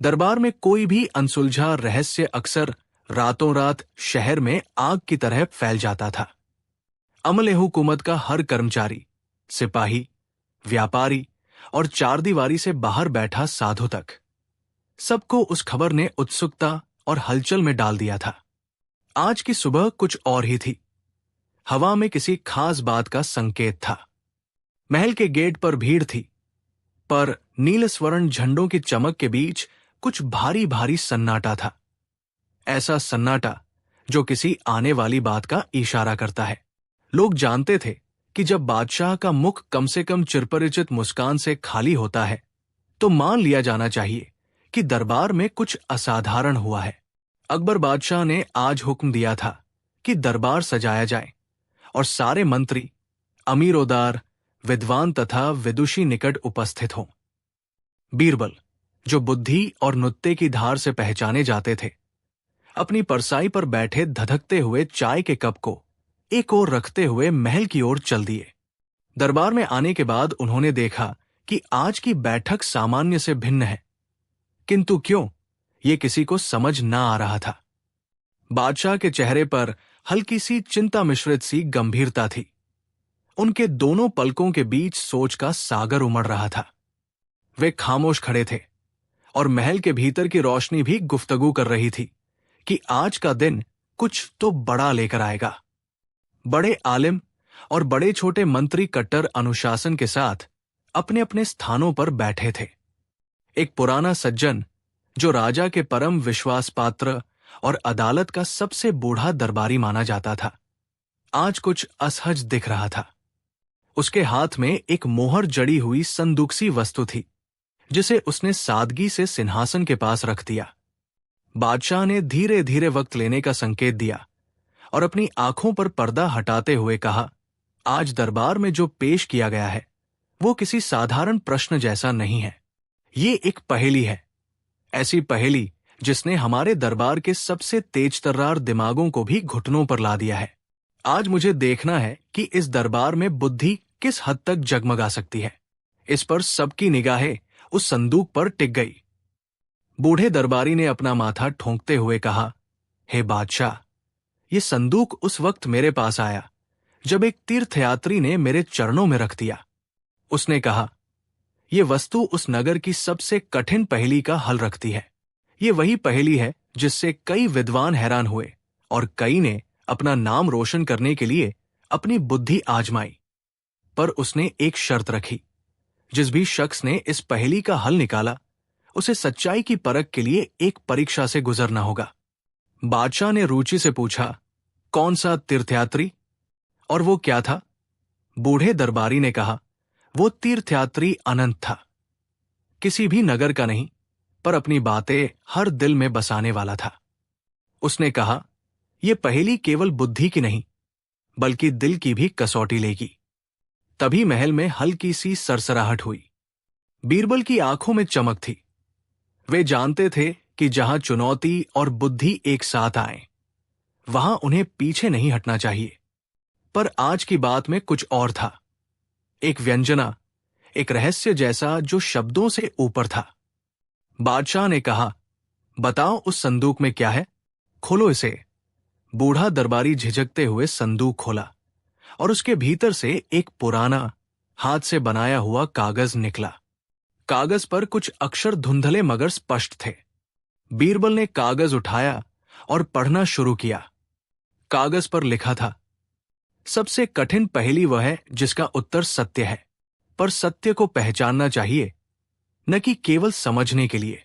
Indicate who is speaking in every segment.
Speaker 1: दरबार में कोई भी अनसुलझा रहस्य अक्सर रातों रात शहर में आग की तरह फैल जाता था। अमले हुकूमत का हर कर्मचारी, सिपाही, व्यापारी और चारदीवारी से बाहर बैठा साधु तक, सबको उस खबर ने उत्सुकता और हलचल में डाल दिया था। आज की सुबह कुछ और ही थी। हवा में किसी खास बात का संकेत था। महल के गेट पर भीड़ थी, पर नील स्वर्ण झंडों की चमक के बीच कुछ भारी भारी सन्नाटा था। ऐसा सन्नाटा जो किसी आने वाली बात का इशारा करता है। लोग जानते थे कि जब बादशाह का मुख कम से कम चिरपरिचित मुस्कान से खाली होता है, तो मान लिया जाना चाहिए कि दरबार में कुछ असाधारण हुआ है। अकबर बादशाह ने आज हुक्म दिया था कि दरबार सजाया जाए और सारे मंत्री, अमीरोदार, विद्वान तथा विदुषी निकट उपस्थित हों। बीरबल, जो बुद्धि और नुक्ते की धार से पहचाने जाते थे, अपनी परसाई पर बैठे धधकते हुए चाय के कप को एक ओर रखते हुए महल की ओर चल दिए। दरबार में आने के बाद उन्होंने देखा कि आज की बैठक सामान्य से भिन्न है, किंतु क्यों, ये किसी को समझ ना आ रहा था। बादशाह के चेहरे पर हल्की सी चिंता मिश्रित सी गंभीरता थी। उनके दोनों पलकों के बीच सोच का सागर उमड़ रहा था। वे खामोश खड़े थे और महल के भीतर की रोशनी भी गुफ्तगू कर रही थी कि आज का दिन कुछ तो बड़ा लेकर आएगा। बड़े आलिम और बड़े छोटे मंत्री कट्टर अनुशासन के साथ अपने अपने स्थानों पर बैठे थे। एक पुराना सज्जन, जो राजा के परम विश्वास पात्र और अदालत का सबसे बूढ़ा दरबारी माना जाता था, आज कुछ असहज दिख रहा था। उसके हाथ में एक मोहर जड़ी हुई संदूक सी वस्तु थी, जिसे उसने सादगी से सिंहासन के पास रख दिया। बादशाह ने धीरे धीरे वक्त लेने का संकेत दिया और अपनी आंखों पर पर्दा हटाते हुए कहा, आज दरबार में जो पेश किया गया है वो किसी साधारण प्रश्न जैसा नहीं है। ये एक पहेली है, ऐसी पहेली जिसने हमारे दरबार के सबसे तेज तर्रार दिमागों को भी घुटनों पर ला दिया है। आज मुझे देखना है कि इस दरबार में बुद्धि किस हद तक जगमगा सकती है। इस पर सबकी निगाहें उस संदूक पर टिक गई। बूढ़े दरबारी ने अपना माथा ठोंकते हुए कहा, हे बादशाह, ये संदूक उस वक्त मेरे पास आया जब एक तीर्थयात्री ने मेरे चरणों में रख दिया। उसने कहा, ये वस्तु उस नगर की सबसे कठिन पहेली का हल रखती है। ये वही पहेली है जिससे कई विद्वान हैरान हुए और कई ने अपना नाम रोशन करने के लिए अपनी बुद्धि आजमाई। पर उसने एक शर्त रखी, जिस भी शख्स ने इस पहेली का हल निकाला उसे सच्चाई की परख के लिए एक परीक्षा से गुजरना होगा। बादशाह ने रुचि से पूछा, कौन सा तीर्थयात्री और वो क्या था? बूढ़े दरबारी ने कहा, वो तीर्थयात्री अनंत था, किसी भी नगर का नहीं, पर अपनी बातें हर दिल में बसाने वाला था। उसने कहा, यह पहेली केवल बुद्धि की नहीं बल्कि दिल की भी कसौटी लेगी। तभी महल में हल्की सी सरसराहट हुई। बीरबल की आंखों में चमक थी। वे जानते थे कि जहां चुनौती और बुद्धि एक साथ आए, वहां उन्हें पीछे नहीं हटना चाहिए। पर आज की बात में कुछ और था, एक व्यंजना, एक रहस्य जैसा जो शब्दों से ऊपर था। बादशाह ने कहा, बताओ उस संदूक में क्या है, खोलो इसे। बूढ़ा दरबारी झिझकते हुए संदूक खोला और उसके भीतर से एक पुराना हाथ से बनाया हुआ कागज निकला। कागज पर कुछ अक्षर धुंधले मगर स्पष्ट थे। बीरबल ने कागज उठाया और पढ़ना शुरू किया। कागज पर लिखा था, सबसे कठिन पहेली वह है जिसका उत्तर सत्य है, पर सत्य को पहचानना चाहिए, न कि केवल समझने के लिए।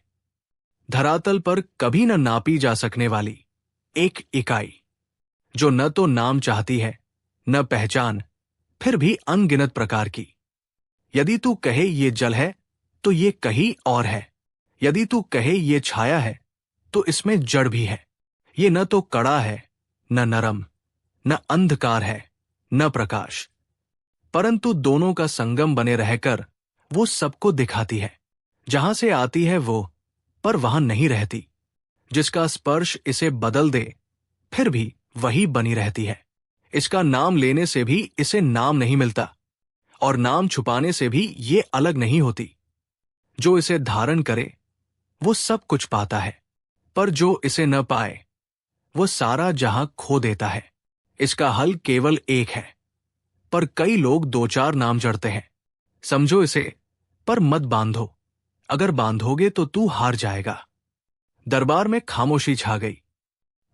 Speaker 1: धरातल पर कभी न नापी जा सकने वाली एक इकाई, जो न तो नाम चाहती है न पहचान, फिर भी अनगिनत प्रकार की। यदि तू कहे ये जल है तो ये कहीं और है। यदि तू कहे ये छाया है तो इसमें जड़ भी है। ये न तो कड़ा है, न नरम, न अंधकार है, न प्रकाश, परंतु दोनों का संगम बने रहकर वो सबको दिखाती है। जहां से आती है वो, पर वहां नहीं रहती। जिसका स्पर्श इसे बदल दे, फिर भी वही बनी रहती है। इसका नाम लेने से भी इसे नाम नहीं मिलता, और नाम छुपाने से भी ये अलग नहीं होती। जो इसे धारण करे वो सब कुछ पाता है, पर जो इसे न पाए वो सारा जहां खो देता है। इसका हल केवल एक है, पर कई लोग दो चार नाम जड़ते हैं। समझो इसे, पर मत बांधो। अगर बांधोगे तो तू हार जाएगा। दरबार में खामोशी छा गई।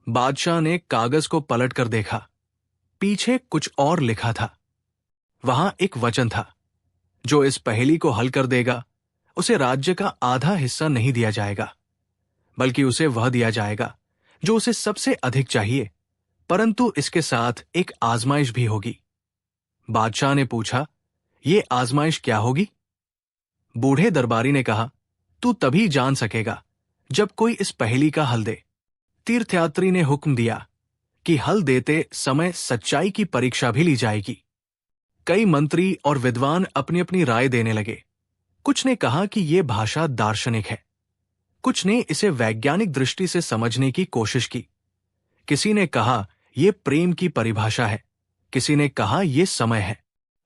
Speaker 1: बादशाह ने कागज को पलट कर देखा। पीछे कुछ और लिखा था। वहां एक वचन था, जो इस पहेली को हल कर देगा उसे राज्य का आधा हिस्सा नहीं दिया जाएगा, बल्कि उसे वह दिया जाएगा जो उसे सबसे अधिक चाहिए, परंतु इसके साथ एक आजमाइश भी होगी। बादशाह ने पूछा, ये आजमाइश क्या होगी? बूढ़े दरबारी ने कहा, तू तभी जान सकेगा जब कोई इस पहेली का हल दे। तीर्थयात्री ने हुक्म दिया कि हल देते समय सच्चाई की परीक्षा भी ली जाएगी। कई मंत्री और विद्वान अपनी अपनी राय देने लगे। कुछ ने कहा कि यह भाषा दार्शनिक है, कुछ ने इसे वैज्ञानिक दृष्टि से समझने की कोशिश की। किसी ने कहा यह प्रेम की परिभाषा है, किसी ने कहा यह समय है।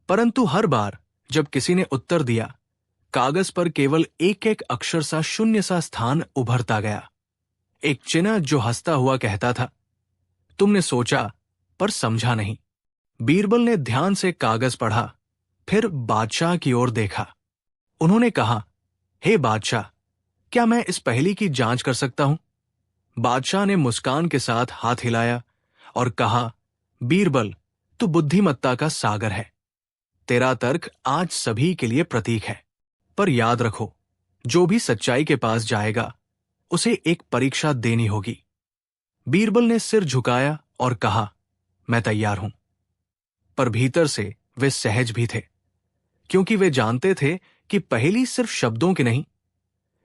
Speaker 1: परंतु हर बार जब किसी ने उत्तर दिया, कागज पर केवल एक एक अक्षर सा शून्य सा स्थान उभरता गया। एक चिन्ह जो हंसता हुआ कहता था, तुमने सोचा पर समझा नहीं। बीरबल ने ध्यान से कागज पढ़ा, फिर बादशाह की ओर देखा। उन्होंने कहा, हे बादशाह, क्या मैं इस पहेली की जांच कर सकता हूं? बादशाह ने मुस्कान के साथ हाथ हिलाया और कहा, बीरबल, तू बुद्धिमत्ता का सागर है। तेरा तर्क आज सभी के लिए प्रतीक है, पर याद रखो, जो भी सच्चाई के पास जाएगा उसे एक परीक्षा देनी होगी। बीरबल ने सिर झुकाया और कहा, मैं तैयार हूं। पर भीतर से वे सहज भी थे, क्योंकि वे जानते थे कि पहेली सिर्फ शब्दों की नहीं,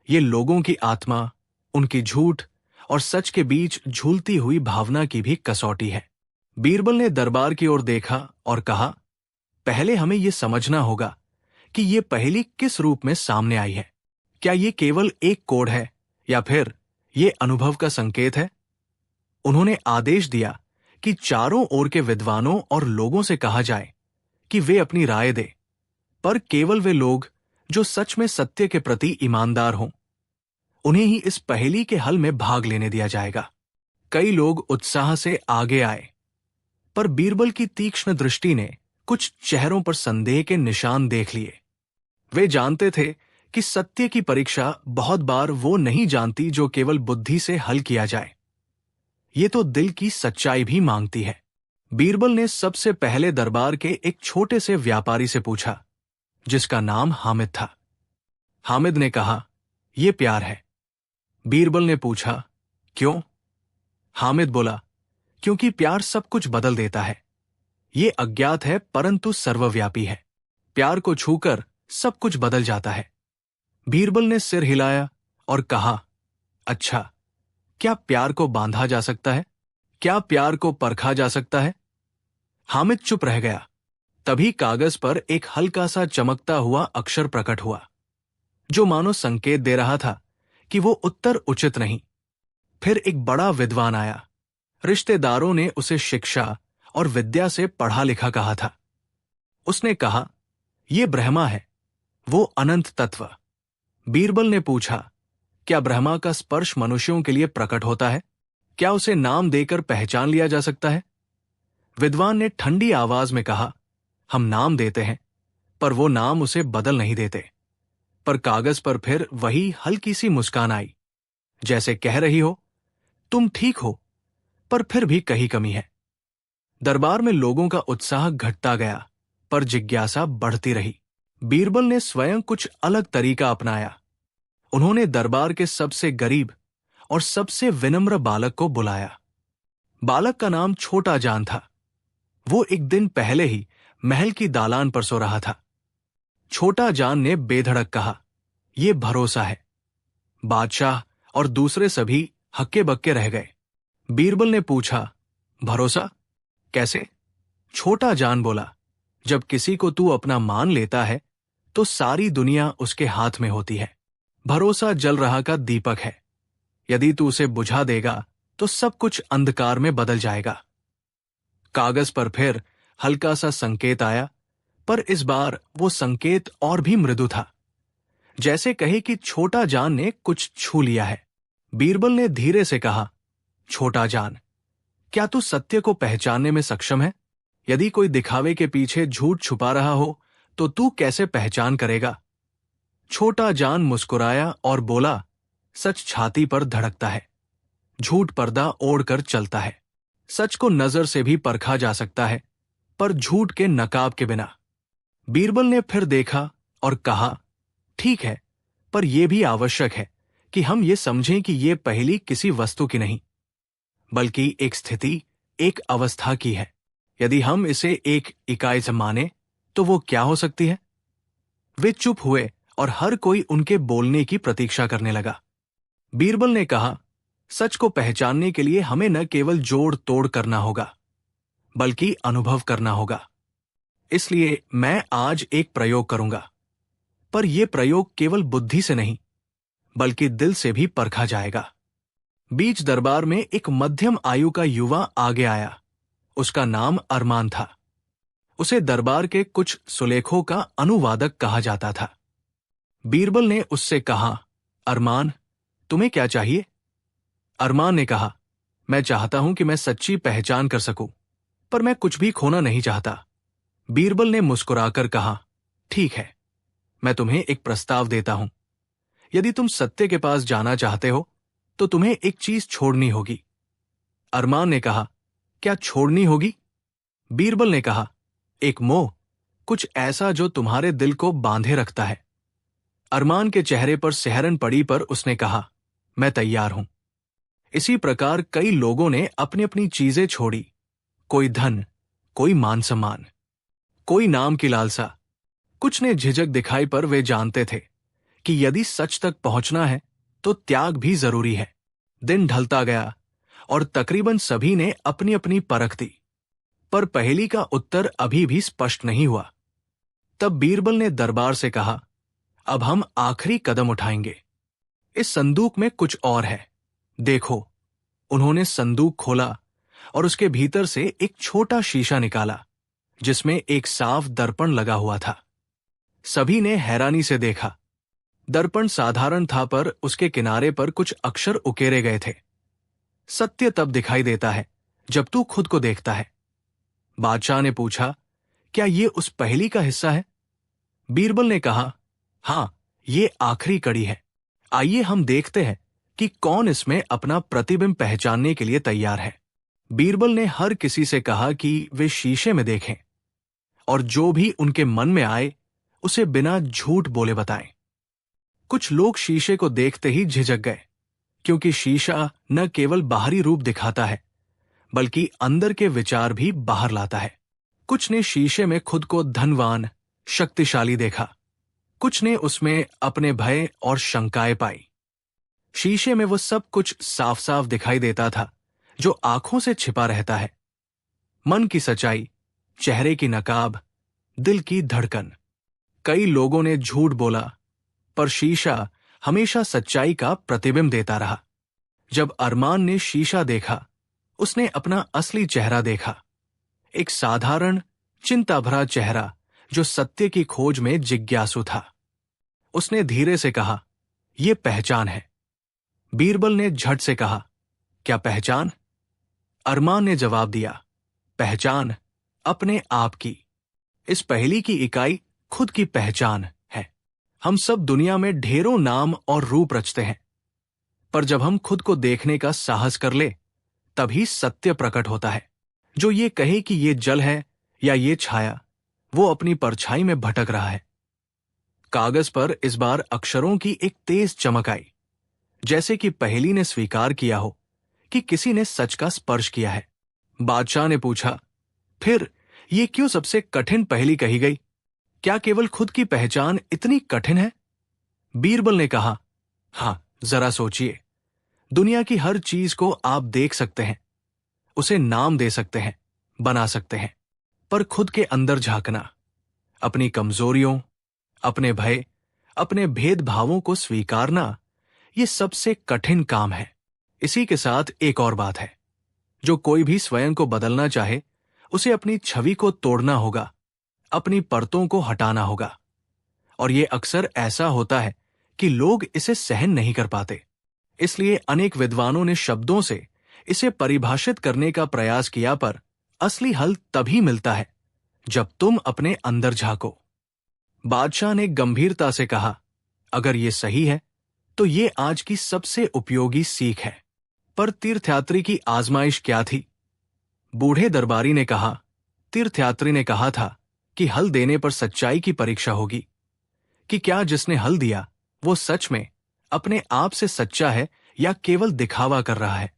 Speaker 1: ये लोगों की आत्मा, उनकी झूठ और सच के बीच झूलती हुई भावना की भी कसौटी है। बीरबल ने दरबार की ओर देखा और कहा, पहले हमें यह समझना होगा कि यह पहेली किस रूप में सामने आई है। क्या यह केवल एक कोड है या फिर यह अनुभव का संकेत है? उन्होंने आदेश दिया कि चारों ओर के विद्वानों और लोगों से कहा जाए कि वे अपनी राय दें, पर केवल वे लोग जो सच में सत्य के प्रति ईमानदार हों, उन्हें ही इस पहेली के हल में भाग लेने दिया जाएगा। कई लोग उत्साह से आगे आए, पर बीरबल की तीक्ष्ण दृष्टि ने कुछ चेहरों पर संदेह के निशान देख लिए। वे जानते थे कि सत्य की परीक्षा बहुत बार वो नहीं जानती जो केवल बुद्धि से हल किया जाए, ये तो दिल की सच्चाई भी मांगती है। बीरबल ने सबसे पहले दरबार के एक छोटे से व्यापारी से पूछा, जिसका नाम हामिद था। हामिद ने कहा, यह प्यार है। बीरबल ने पूछा, क्यों? हामिद बोला, क्योंकि प्यार सब कुछ बदल देता है। ये अज्ञात है परंतु सर्वव्यापी है। प्यार को छूकर सब कुछ बदल जाता है। बीरबल ने सिर हिलाया और कहा, अच्छा, क्या प्यार को बांधा जा सकता है? क्या प्यार को परखा जा सकता है? हामिद चुप रह गया। तभी कागज पर एक हल्का सा चमकता हुआ अक्षर प्रकट हुआ, जो मानो संकेत दे रहा था कि वो उत्तर उचित नहीं। फिर एक बड़ा विद्वान आया। रिश्तेदारों ने उसे शिक्षा और विद्या से पढ़ा लिखा कहा था। उसने कहा, यह ब्रह्मा है, वो अनंत तत्व। बीरबल ने पूछा, क्या ब्रह्मा का स्पर्श मनुष्यों के लिए प्रकट होता है? क्या उसे नाम देकर पहचान लिया जा सकता है? विद्वान ने ठंडी आवाज में कहा, हम नाम देते हैं, पर वो नाम उसे बदल नहीं देते। पर कागज पर फिर वही हल्की सी मुस्कान आई, जैसे कह रही हो, तुम ठीक हो, पर फिर भी कहीं कमी है। दरबार में लोगों का उत्साह घटता गया, पर जिज्ञासा बढ़ती रही। बीरबल ने स्वयं कुछ अलग तरीका अपनाया। उन्होंने दरबार के सबसे गरीब और सबसे विनम्र बालक को बुलाया। बालक का नाम छोटा जान था। वो एक दिन पहले ही महल की दालान पर सो रहा था। छोटा जान ने बेधड़क कहा, यह भरोसा है। बादशाह और दूसरे सभी हक्के बक्के रह गए। बीरबल ने पूछा, भरोसा कैसे? छोटा जान बोला, जब किसी को तू अपना मान लेता है तो सारी दुनिया उसके हाथ में होती है। भरोसा जल रहा का दीपक है, यदि तू उसे बुझा देगा तो सब कुछ अंधकार में बदल जाएगा। कागज पर फिर हल्का सा संकेत आया, पर इस बार वो संकेत और भी मृदु था, जैसे कहे कि छोटा जान ने कुछ छू लिया है। बीरबल ने धीरे से कहा, छोटा जान, क्या तू सत्य को पहचानने में सक्षम है? यदि कोई दिखावे के पीछे झूठ छुपा रहा हो तो तू कैसे पहचान करेगा? छोटा जान मुस्कुराया और बोला, सच छाती पर धड़कता है, झूठ पर्दा ओढ़कर चलता है। सच को नजर से भी परखा जा सकता है, पर झूठ के नकाब के बिना। बीरबल ने फिर देखा और कहा, ठीक है, पर यह भी आवश्यक है कि हम ये समझें कि यह पहेली किसी वस्तु की नहीं, बल्कि एक स्थिति, एक अवस्था की है। यदि हम इसे एक इकाई से माने तो वो क्या हो सकती है? वे चुप हुए और हर कोई उनके बोलने की प्रतीक्षा करने लगा। बीरबल ने कहा, सच को पहचानने के लिए हमें न केवल जोड़ तोड़ करना होगा, बल्कि अनुभव करना होगा। इसलिए मैं आज एक प्रयोग करूंगा, पर यह प्रयोग केवल बुद्धि से नहीं, बल्कि दिल से भी परखा जाएगा। बीच दरबार में एक मध्यम आयु का युवा आगे आया। उसका नाम अरमान था। उसे दरबार के कुछ सुलेखों का अनुवादक कहा जाता था। बीरबल ने उससे कहा, अरमान, तुम्हें क्या चाहिए? अरमान ने कहा, मैं चाहता हूं कि मैं सच्ची पहचान कर सकूं, पर मैं कुछ भी खोना नहीं चाहता। बीरबल ने मुस्कुराकर कहा, ठीक है, मैं तुम्हें एक प्रस्ताव देता हूं। यदि तुम सत्य के पास जाना चाहते हो तो तुम्हें एक चीज छोड़नी होगी। अरमान ने कहा, क्या छोड़नी होगी? बीरबल ने कहा, एक मोह, कुछ ऐसा जो तुम्हारे दिल को बांधे रखता है। अरमान के चेहरे पर सिहरन पड़ी, पर उसने कहा, मैं तैयार हूं। इसी प्रकार कई लोगों ने अपनी अपनी चीजें छोड़ी, कोई धन, कोई मान सम्मान, कोई नाम की लालसा। कुछ ने झिझक दिखाई, पर वे जानते थे कि यदि सच तक पहुंचना है तो त्याग भी जरूरी है। दिन ढलता गया और तकरीबन सभी ने अपनी अपनी परख दी, पर पहेली का उत्तर अभी भी स्पष्ट नहीं हुआ। तब बीरबल ने दरबार से कहा, अब हम आखिरी कदम उठाएंगे। इस संदूक में कुछ और है, देखो। उन्होंने संदूक खोला और उसके भीतर से एक छोटा शीशा निकाला, जिसमें एक साफ दर्पण लगा हुआ था। सभी ने हैरानी से देखा। दर्पण साधारण था, पर उसके किनारे पर कुछ अक्षर उकेरे गए थे। सत्य तब दिखाई देता है जब तू खुद को देखता है। बादशाह ने पूछा, क्या ये उस पहेली का हिस्सा है? बीरबल ने कहा, हां, ये आखिरी कड़ी है। आइए हम देखते हैं कि कौन इसमें अपना प्रतिबिंब पहचानने के लिए तैयार है। बीरबल ने हर किसी से कहा कि वे शीशे में देखें और जो भी उनके मन में आए उसे बिना झूठ बोले बताएं। कुछ लोग शीशे को देखते ही झिझक गए, क्योंकि शीशा न केवल बाहरी रूप दिखाता है, बल्कि अंदर के विचार भी बाहर लाता है। कुछ ने शीशे में खुद को धनवान, शक्तिशाली देखा, कुछ ने उसमें अपने भय और शंकाएं पाई। शीशे में वो सब कुछ साफ साफ दिखाई देता था जो आंखों से छिपा रहता है। मन की सच्चाई, चेहरे की नकाब, दिल की धड़कन। कई लोगों ने झूठ बोला, पर शीशा हमेशा सच्चाई का प्रतिबिंब देता रहा। जब अरमान ने शीशा देखा, उसने अपना असली चेहरा देखा, एक साधारण, चिंता भरा चेहरा जो सत्य की खोज में जिज्ञासु था। उसने धीरे से कहा, यह पहचान है। बीरबल ने झट से कहा, क्या पहचान? अरमान ने जवाब दिया, पहचान अपने आप की। इस पहेली की इकाई खुद की पहचान है। हम सब दुनिया में ढेरों नाम और रूप रचते हैं, पर जब हम खुद को देखने का साहस कर ले, तभी सत्य प्रकट होता है। जो ये कहे कि ये जल है या ये छाया, वो अपनी परछाई में भटक रहा है। कागज पर इस बार अक्षरों की एक तेज चमक आई, जैसे कि पहेली ने स्वीकार किया हो कि किसी ने सच का स्पर्श किया है। बादशाह ने पूछा, फिर ये क्यों सबसे कठिन पहेली कही गई? क्या केवल खुद की पहचान इतनी कठिन है? बीरबल ने कहा, हां, जरा सोचिए। दुनिया की हर चीज को आप देख सकते हैं, उसे नाम दे सकते हैं, बना सकते हैं, पर खुद के अंदर झांकना, अपनी कमजोरियों, अपने भय, अपने भेदभावों को स्वीकारना, यह सबसे कठिन काम है। इसी के साथ एक और बात है, जो कोई भी स्वयं को बदलना चाहे, उसे अपनी छवि को तोड़ना होगा, अपनी परतों को हटाना होगा। और यह अक्सर ऐसा होता है कि लोग इसे सहन नहीं कर पाते। इसलिए अनेक विद्वानों ने शब्दों से इसे परिभाषित करने का प्रयास किया, पर असली हल तभी मिलता है जब तुम अपने अंदर झांको। बादशाह ने गंभीरता से कहा, अगर ये सही है तो ये आज की सबसे उपयोगी सीख है। पर तीर्थयात्री की आजमाइश क्या थी? बूढ़े दरबारी ने कहा, तीर्थयात्री ने कहा था कि हल देने पर सच्चाई की परीक्षा होगी, कि क्या जिसने हल दिया वो सच में अपने आप से सच्चा है या केवल दिखावा कर रहा है।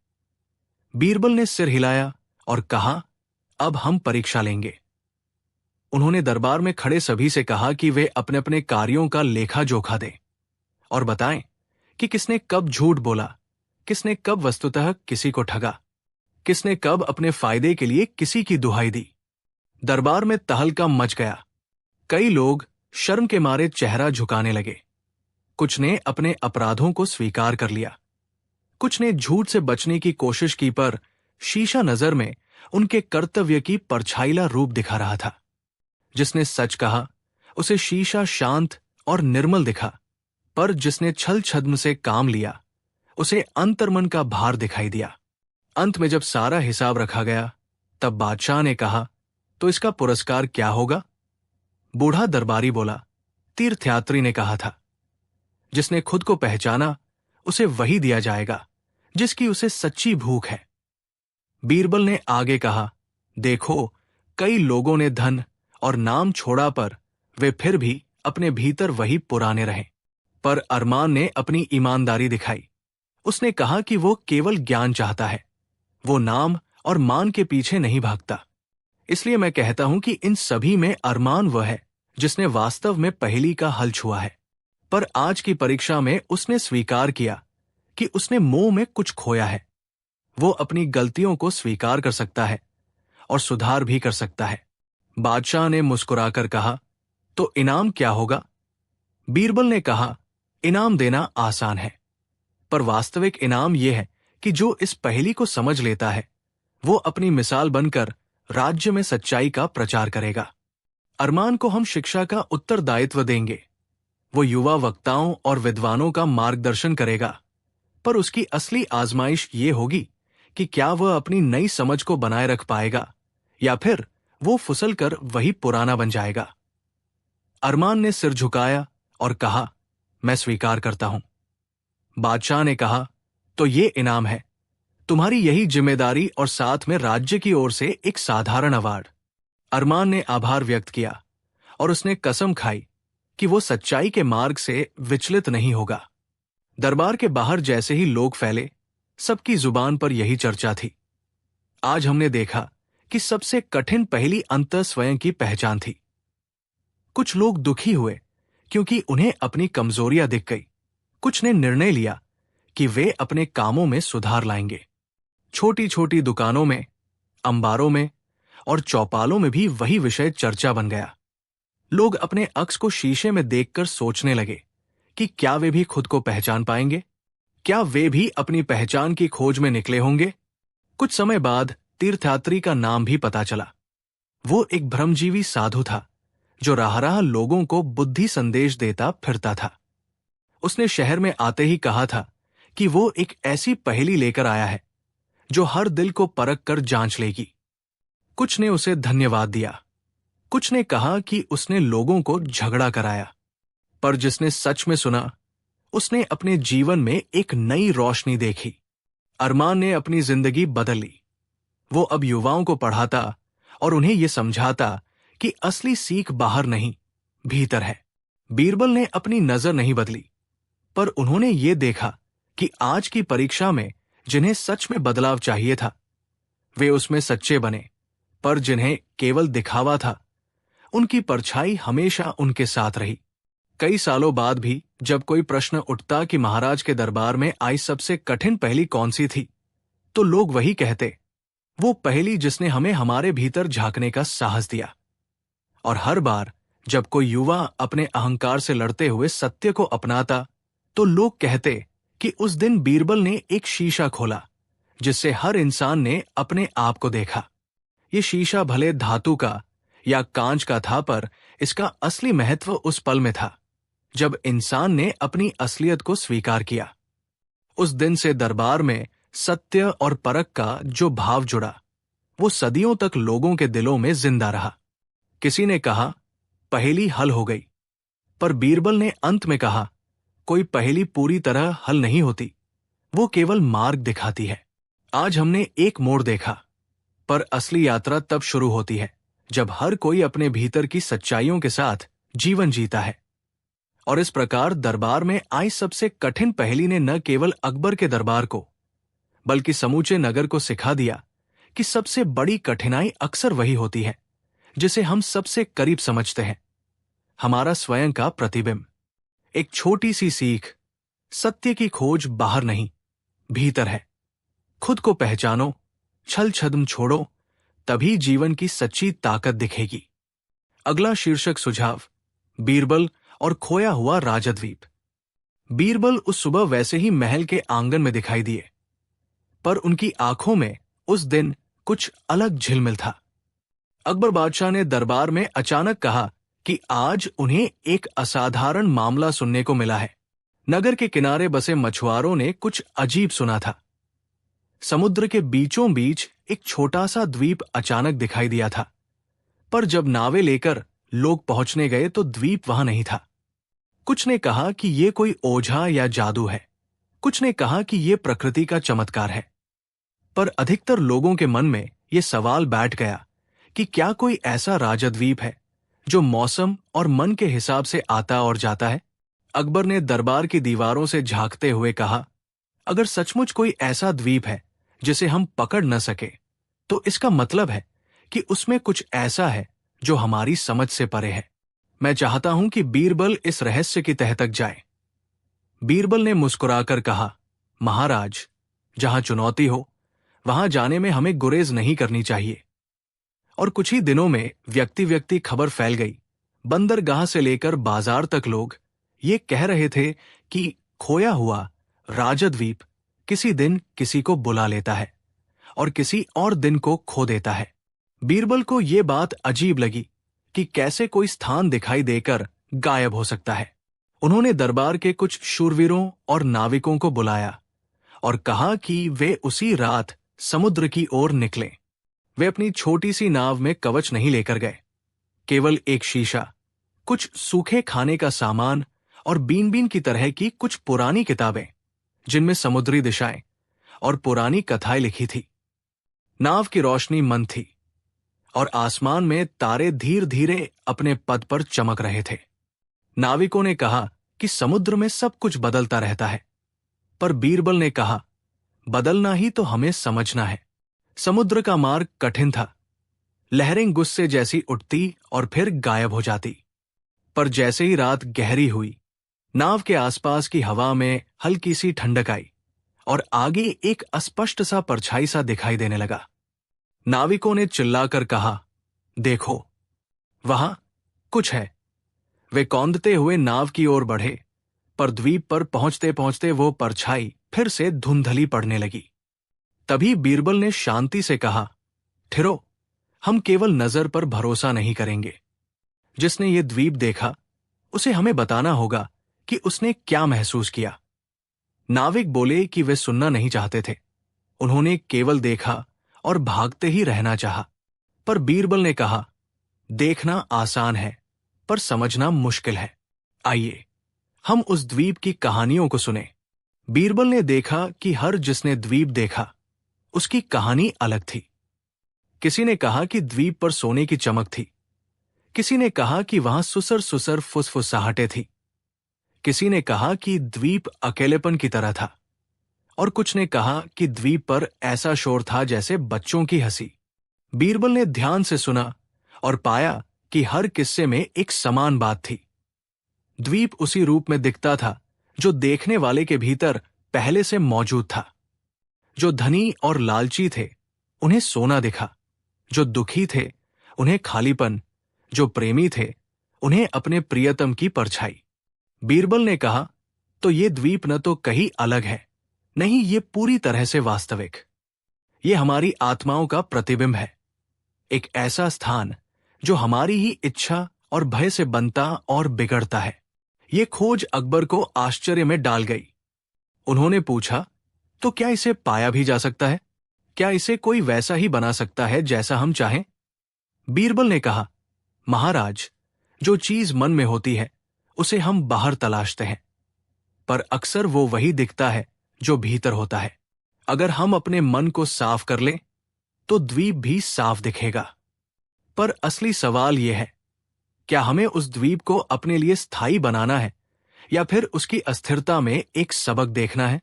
Speaker 1: बीरबल ने सिर हिलाया और कहा, अब हम परीक्षा लेंगे। उन्होंने दरबार में खड़े सभी से कहा कि वे अपने अपने कार्यों का लेखा जोखा दें और बताएं कि किसने कब झूठ बोला, किसने कब वस्तुतः किसी को ठगा, किसने कब अपने फायदे के लिए किसी की दुहाई दी। दरबार में तहलका मच गया। कई लोग शर्म के मारे चेहरा झुकाने लगे। कुछ ने अपने अपराधों को स्वीकार कर लिया, कुछ ने झूठ से बचने की कोशिश की, पर शीशा नजर में उनके कर्तव्य की परछाईला रूप दिखा रहा था। जिसने सच कहा उसे शीशा शांत और निर्मल दिखा, पर जिसने छल छद्म से काम लिया उसे अंतर्मन का भार दिखाई दिया। अंत में जब सारा हिसाब रखा गया तब बादशाह ने कहा, तो इसका पुरस्कार क्या होगा? बूढ़ा दरबारी बोला, तीर्थयात्री ने कहा था, जिसने खुद को पहचाना उसे वही दिया जाएगा जिसकी उसे सच्ची भूख है। बीरबल ने आगे कहा, देखो, कई लोगों ने धन और नाम छोड़ा, पर वे फिर भी अपने भीतर वही पुराने रहे। पर अरमान ने अपनी ईमानदारी दिखाई। उसने कहा कि वो केवल ज्ञान चाहता है, वो नाम और मान के पीछे नहीं भागता। इसलिए मैं कहता हूं कि इन सभी में अरमान वह है जिसने वास्तव में पहेली का हल छुआ है। पर आज की परीक्षा में उसने स्वीकार किया कि उसने मोह में कुछ खोया है। वो अपनी गलतियों को स्वीकार कर सकता है और सुधार भी कर सकता है। बादशाह ने मुस्कुराकर कहा, तो इनाम क्या होगा? बीरबल ने कहा, इनाम देना आसान है, पर वास्तविक इनाम यह है कि जो इस पहेली को समझ लेता है वो अपनी मिसाल बनकर राज्य में सच्चाई का प्रचार करेगा। अरमान को हम शिक्षा का उत्तरदायित्व देंगे। वो युवा वक्ताओं और विद्वानों का मार्गदर्शन करेगा, पर उसकी असली आजमाइश ये होगी कि क्या वह अपनी नई समझ को बनाए रख पाएगा या फिर वो फुसल कर वही पुराना बन जाएगा। अरमान ने सिर झुकाया और कहा, मैं स्वीकार करता हूं। बादशाह ने कहा, तो ये इनाम है, तुम्हारी यही जिम्मेदारी और साथ में राज्य की ओर से एक साधारण अवार्ड। अरमान ने आभार व्यक्त किया और उसने कसम खाई कि वो सच्चाई के मार्ग से विचलित नहीं होगा। दरबार के बाहर जैसे ही लोग फैले, सबकी जुबान पर यही चर्चा थी। आज हमने देखा कि सबसे कठिन पहेली अंतः स्वयं की पहचान थी। कुछ लोग दुखी हुए क्योंकि उन्हें अपनी कमजोरियां दिख गई। कुछ ने निर्णय लिया कि वे अपने कामों में सुधार लाएंगे। छोटी छोटी दुकानों में, अंबारों में और चौपालों में भी वही विषय चर्चा बन गया। लोग अपने अक्स को शीशे में देखकर सोचने लगे कि क्या वे भी खुद को पहचान पाएंगे, क्या वे भी अपनी पहचान की खोज में निकले होंगे। कुछ समय बाद तीर्थयात्री का नाम भी पता चला। वो एक भ्रमजीवी साधु था जो राह राह लोगों को बुद्धि संदेश देता फिरता था। उसने शहर में आते ही कहा था कि वो एक ऐसी पहेली लेकर आया है जो हर दिल को परख कर जांच लेगी। कुछ ने उसे धन्यवाद दिया, कुछ ने कहा कि उसने लोगों को झगड़ा कराया, पर जिसने सच में सुना उसने अपने जीवन में एक नई रोशनी देखी। अरमान ने अपनी जिंदगी बदल ली। वो अब युवाओं को पढ़ाता और उन्हें यह समझाता कि असली सीख बाहर नहीं, भीतर है। बीरबल ने अपनी नजर नहीं बदली, पर उन्होंने ये देखा कि आज की परीक्षा में जिन्हें सच में बदलाव चाहिए था वे उसमें सच्चे बने, पर जिन्हें केवल दिखावा था उनकी परछाई हमेशा उनके साथ रही। कई सालों बाद भी जब कोई प्रश्न उठता कि महाराज के दरबार में आई सबसे कठिन पहेली कौन सी थी, तो लोग वही कहते, वो पहेली जिसने हमें हमारे भीतर झांकने का साहस दिया। और हर बार जब कोई युवा अपने अहंकार से लड़ते हुए सत्य को अपनाता तो लोग कहते कि उस दिन बीरबल ने एक शीशा खोला जिससे हर इंसान ने अपने आप को देखा। ये शीशा भले धातु का या कांच का था, पर इसका असली महत्व उस पल में था जब इंसान ने अपनी असलियत को स्वीकार किया। उस दिन से दरबार में सत्य और परख का जो भाव जुड़ा, वो सदियों तक लोगों के दिलों में जिंदा रहा। किसी ने कहा, पहेली हल हो गई, पर बीरबल ने अंत में कहा, कोई पहेली पूरी तरह हल नहीं होती, वो केवल मार्ग दिखाती है। आज हमने एक मोड़ देखा, पर असली यात्रा तब शुरू होती है जब हर कोई अपने भीतर की सच्चाइयों के साथ जीवन जीता है। और इस प्रकार दरबार में आई सबसे कठिन पहेली ने न केवल अकबर के दरबार को, बल्कि समूचे नगर को सिखा दिया कि सबसे बड़ी कठिनाई अक्सर वही होती है जिसे हम सबसे करीब समझते हैं, हमारा स्वयं का प्रतिबिंब। एक छोटी सी सीख, सत्य की खोज बाहर नहीं, भीतर है। खुद को पहचानो, छल छद्म छोड़ो, तभी जीवन की सच्ची ताकत दिखेगी। अगला शीर्षक सुझाव, बीरबल और खोया हुआ राजद्वीप। बीरबल उस सुबह वैसे ही महल के आंगन में दिखाई दिए, पर उनकी आंखों में उस दिन कुछ अलग झिलमिल था। अकबर बादशाह ने दरबार में अचानक कहा कि आज उन्हें एक असाधारण मामला सुनने को मिला है। नगर के किनारे बसे मछुआरों ने कुछ अजीब सुना था। समुद्र के बीचों बीच एक छोटा सा द्वीप अचानक दिखाई दिया था, पर जब नावें लेकर लोग पहुंचने गए तो द्वीप वहां नहीं था। कुछ ने कहा कि यह कोई ओझा या जादू है, कुछ ने कहा कि यह प्रकृति का चमत्कार है, पर अधिकतर लोगों के मन में यह सवाल बैठ गया कि क्या कोई ऐसा राजद्वीप है जो मौसम और मन के हिसाब से आता और जाता है। अकबर ने दरबार की दीवारों से झांकते हुए कहा, अगर सचमुच कोई ऐसा द्वीप है जिसे हम पकड़ न सके, तो इसका मतलब है कि उसमें कुछ ऐसा है जो हमारी समझ से परे है। मैं चाहता हूं कि बीरबल इस रहस्य की तह तक जाए। बीरबल ने मुस्कुराकर कहा, महाराज, जहां चुनौती हो वहां जाने में हमें गुरेज नहीं करनी चाहिए। और कुछ ही दिनों में व्यक्ति व्यक्ति खबर फैल गई। बंदरगाह से लेकर बाजार तक लोग ये कह रहे थे कि खोया हुआ राजद्वीप किसी दिन किसी को बुला लेता है और किसी और दिन को खो देता है। बीरबल को ये बात अजीब लगी कि कैसे कोई स्थान दिखाई देकर गायब हो सकता है। उन्होंने दरबार के कुछ शूरवीरों और नाविकों को बुलाया और कहा कि वे उसी रात समुद्र की ओर निकलें। वे अपनी छोटी सी नाव में कवच नहीं लेकर गए, केवल एक शीशा, कुछ सूखे खाने का सामान और बीन बीन की तरह की कुछ पुरानी किताबें जिनमें समुद्री दिशाएं और पुरानी कथाएं लिखी थी। नाव की रोशनी मंद थी और आसमान में तारे धीरे धीरे अपने पद पर चमक रहे थे। नाविकों ने कहा कि समुद्र में सब कुछ बदलता रहता है, पर बीरबल ने कहा, बदलना ही तो हमें समझना है। समुद्र का मार्ग कठिन था, लहरें गुस्से जैसी उठती और फिर गायब हो जाती। पर जैसे ही रात गहरी हुई, नाव के आसपास की हवा में हल्की सी ठंडक आई और आगे एक अस्पष्ट सा परछाई सा दिखाई देने लगा। नाविकों ने चिल्लाकर कहा, देखो, वहां कुछ है। वे कौंधते हुए नाव की ओर बढ़े, पर द्वीप पर पहुंचते पहुंचते वो परछाई फिर से धुंधली पड़ने लगी। तभी बीरबल ने शांति से कहा, ठहरो, हम केवल नजर पर भरोसा नहीं करेंगे। जिसने ये द्वीप देखा उसे हमें बताना होगा कि उसने क्या महसूस किया। नाविक बोले कि वे सुनना नहीं चाहते थे, उन्होंने केवल देखा और भागते ही रहना चाहा। पर बीरबल ने कहा, देखना आसान है पर समझना मुश्किल है। आइए हम उस द्वीप की कहानियों को सुने। बीरबल ने देखा कि हर जिसने द्वीप देखा उसकी कहानी अलग थी। किसी ने कहा कि द्वीप पर सोने की चमक थी, किसी ने कहा कि वहां सुसर सुसर फुसफुसाहटें थी, किसी ने कहा कि द्वीप अकेलेपन की तरह था, और कुछ ने कहा कि द्वीप पर ऐसा शोर था जैसे बच्चों की हंसी। बीरबल ने ध्यान से सुना और पाया कि हर किस्से में एक समान बात थी। द्वीप उसी रूप में दिखता था जो देखने वाले के भीतर पहले से मौजूद था। जो धनी और लालची थे उन्हें सोना दिखा, जो दुखी थे उन्हें खालीपन, जो प्रेमी थे उन्हें अपने प्रियतम की परछाई। बीरबल ने कहा, तो ये द्वीप न तो कहीं अलग है, नहीं, ये पूरी तरह से वास्तविक। ये हमारी आत्माओं का प्रतिबिंब है, एक ऐसा स्थान जो हमारी ही इच्छा और भय से बनता और बिगड़ता है। ये खोज अकबर को आश्चर्य में डाल गई। उन्होंने पूछा, तो क्या इसे पाया भी जा सकता है? क्या इसे कोई वैसा ही बना सकता है जैसा हम चाहें? बीरबल ने कहा, महाराज, जो चीज मन में होती है उसे हम बाहर तलाशते हैं, पर अक्सर वो वही दिखता है जो भीतर होता है। अगर हम अपने मन को साफ कर लें तो द्वीप भी साफ दिखेगा। पर असली सवाल यह है, क्या हमें उस द्वीप को अपने लिए स्थायी बनाना है या फिर उसकी अस्थिरता में एक सबक देखना है?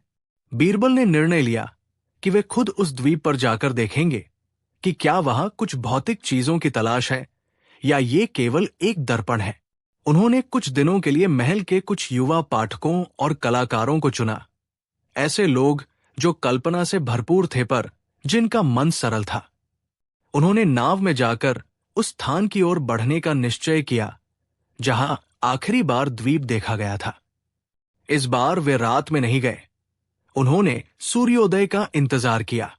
Speaker 1: बीरबल ने निर्णय लिया कि वे खुद उस द्वीप पर जाकर देखेंगे कि क्या वहां कुछ भौतिक चीजों की तलाश है या ये केवल एक दर्पण है। उन्होंने कुछ दिनों के लिए महल के कुछ युवा पाठकों और कलाकारों को चुना, ऐसे लोग जो कल्पना से भरपूर थे पर जिनका मन सरल था। उन्होंने नाव में जाकर उस स्थान की ओर बढ़ने का निश्चय किया जहां आखिरी बार द्वीप देखा गया था। इस बार वे रात में नहीं गए, उन्होंने सूर्योदय का इंतजार किया।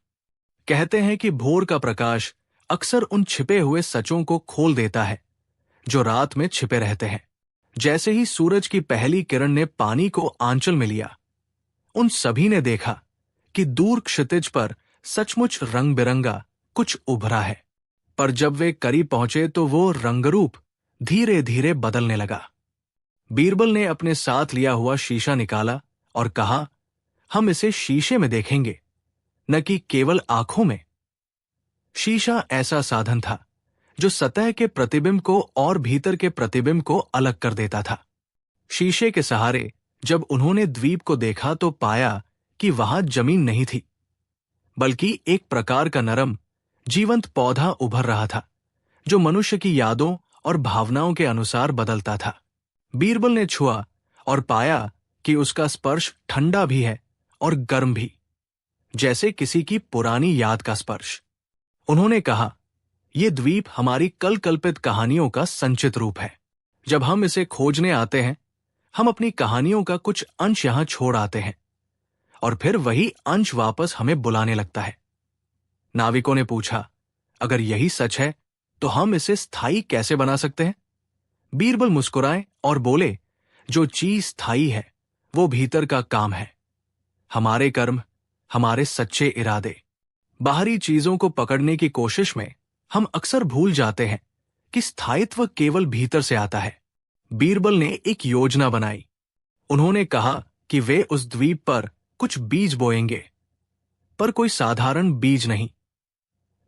Speaker 1: कहते हैं कि भोर का प्रकाश अक्सर उन छिपे हुए सचों को खोल देता है जो रात में छिपे रहते हैं। जैसे ही सूरज की पहली किरण ने पानी को आंचल में लिया, उन सभी ने देखा कि दूर क्षितिज पर सचमुच रंग बिरंगा कुछ उभरा है। पर जब वे करीब पहुंचे तो वो रंगरूप धीरे धीरे बदलने लगा। बीरबल ने अपने साथ लिया हुआ शीशा निकाला और कहा, हम इसे शीशे में देखेंगे, न कि केवल आंखों में। शीशा ऐसा साधन था जो सतह के प्रतिबिंब को और भीतर के प्रतिबिंब को अलग कर देता था। शीशे के सहारे जब उन्होंने द्वीप को देखा तो पाया कि वहां जमीन नहीं थी, बल्कि एक प्रकार का नरम जीवंत पौधा उभर रहा था जो मनुष्य की यादों और भावनाओं के अनुसार बदलता था। बीरबल ने छुआ और पाया कि उसका स्पर्श ठंडा भी है और गर्म भी, जैसे किसी की पुरानी याद का स्पर्श। उन्होंने कहा, यह द्वीप हमारी कल कल्पित कहानियों का संचित रूप है। जब हम इसे खोजने आते हैं, हम अपनी कहानियों का कुछ अंश यहां छोड़ आते हैं और फिर वही अंश वापस हमें बुलाने लगता है। नाविकों ने पूछा, अगर यही सच है तो हम इसे स्थायी कैसे बना सकते हैं? बीरबल मुस्कुराए और बोले, जो चीज स्थायी है वो भीतर का काम है, हमारे कर्म, हमारे सच्चे इरादे। बाहरी चीजों को पकड़ने की कोशिश में हम अक्सर भूल जाते हैं कि स्थायित्व केवल भीतर से आता है। बीरबल ने एक योजना बनाई। उन्होंने कहा कि वे उस द्वीप पर कुछ बीज बोएंगे, पर कोई साधारण बीज नहीं।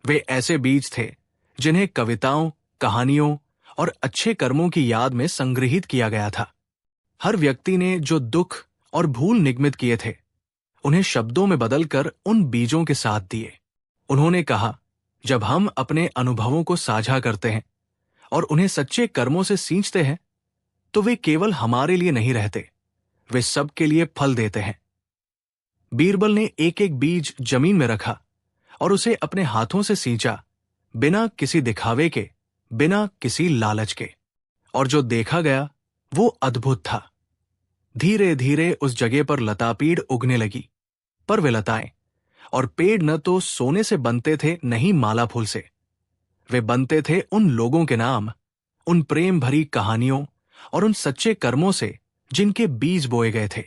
Speaker 1: वे ऐसे बीज थे जिन्हें कविताओं, कहानियों और अच्छे कर्मों की याद में संग्रहित किया गया था। हर व्यक्ति ने जो दुख और भूल निगमित किए थे, उन्हें शब्दों में बदलकर उन बीजों के साथ दिए। उन्होंने कहा, जब हम अपने अनुभवों को साझा करते हैं और उन्हें सच्चे कर्मों से सींचते हैं, तो वे केवल हमारे लिए नहीं रहते, वे सबके लिए फल देते हैं। बीरबल ने एक एक बीज जमीन में रखा और उसे अपने हाथों से सींचा, बिना किसी दिखावे के, बिना किसी लालच के। और जो देखा गया वो अद्भुत था। धीरे धीरे उस जगह पर लतापीड़ उगने लगी, पर वे लताएं और पेड़ न तो सोने से बनते थे, न ही माला फूल से। वे बनते थे उन लोगों के नाम, उन प्रेम भरी कहानियों और उन सच्चे कर्मों से जिनके बीज बोए गए थे।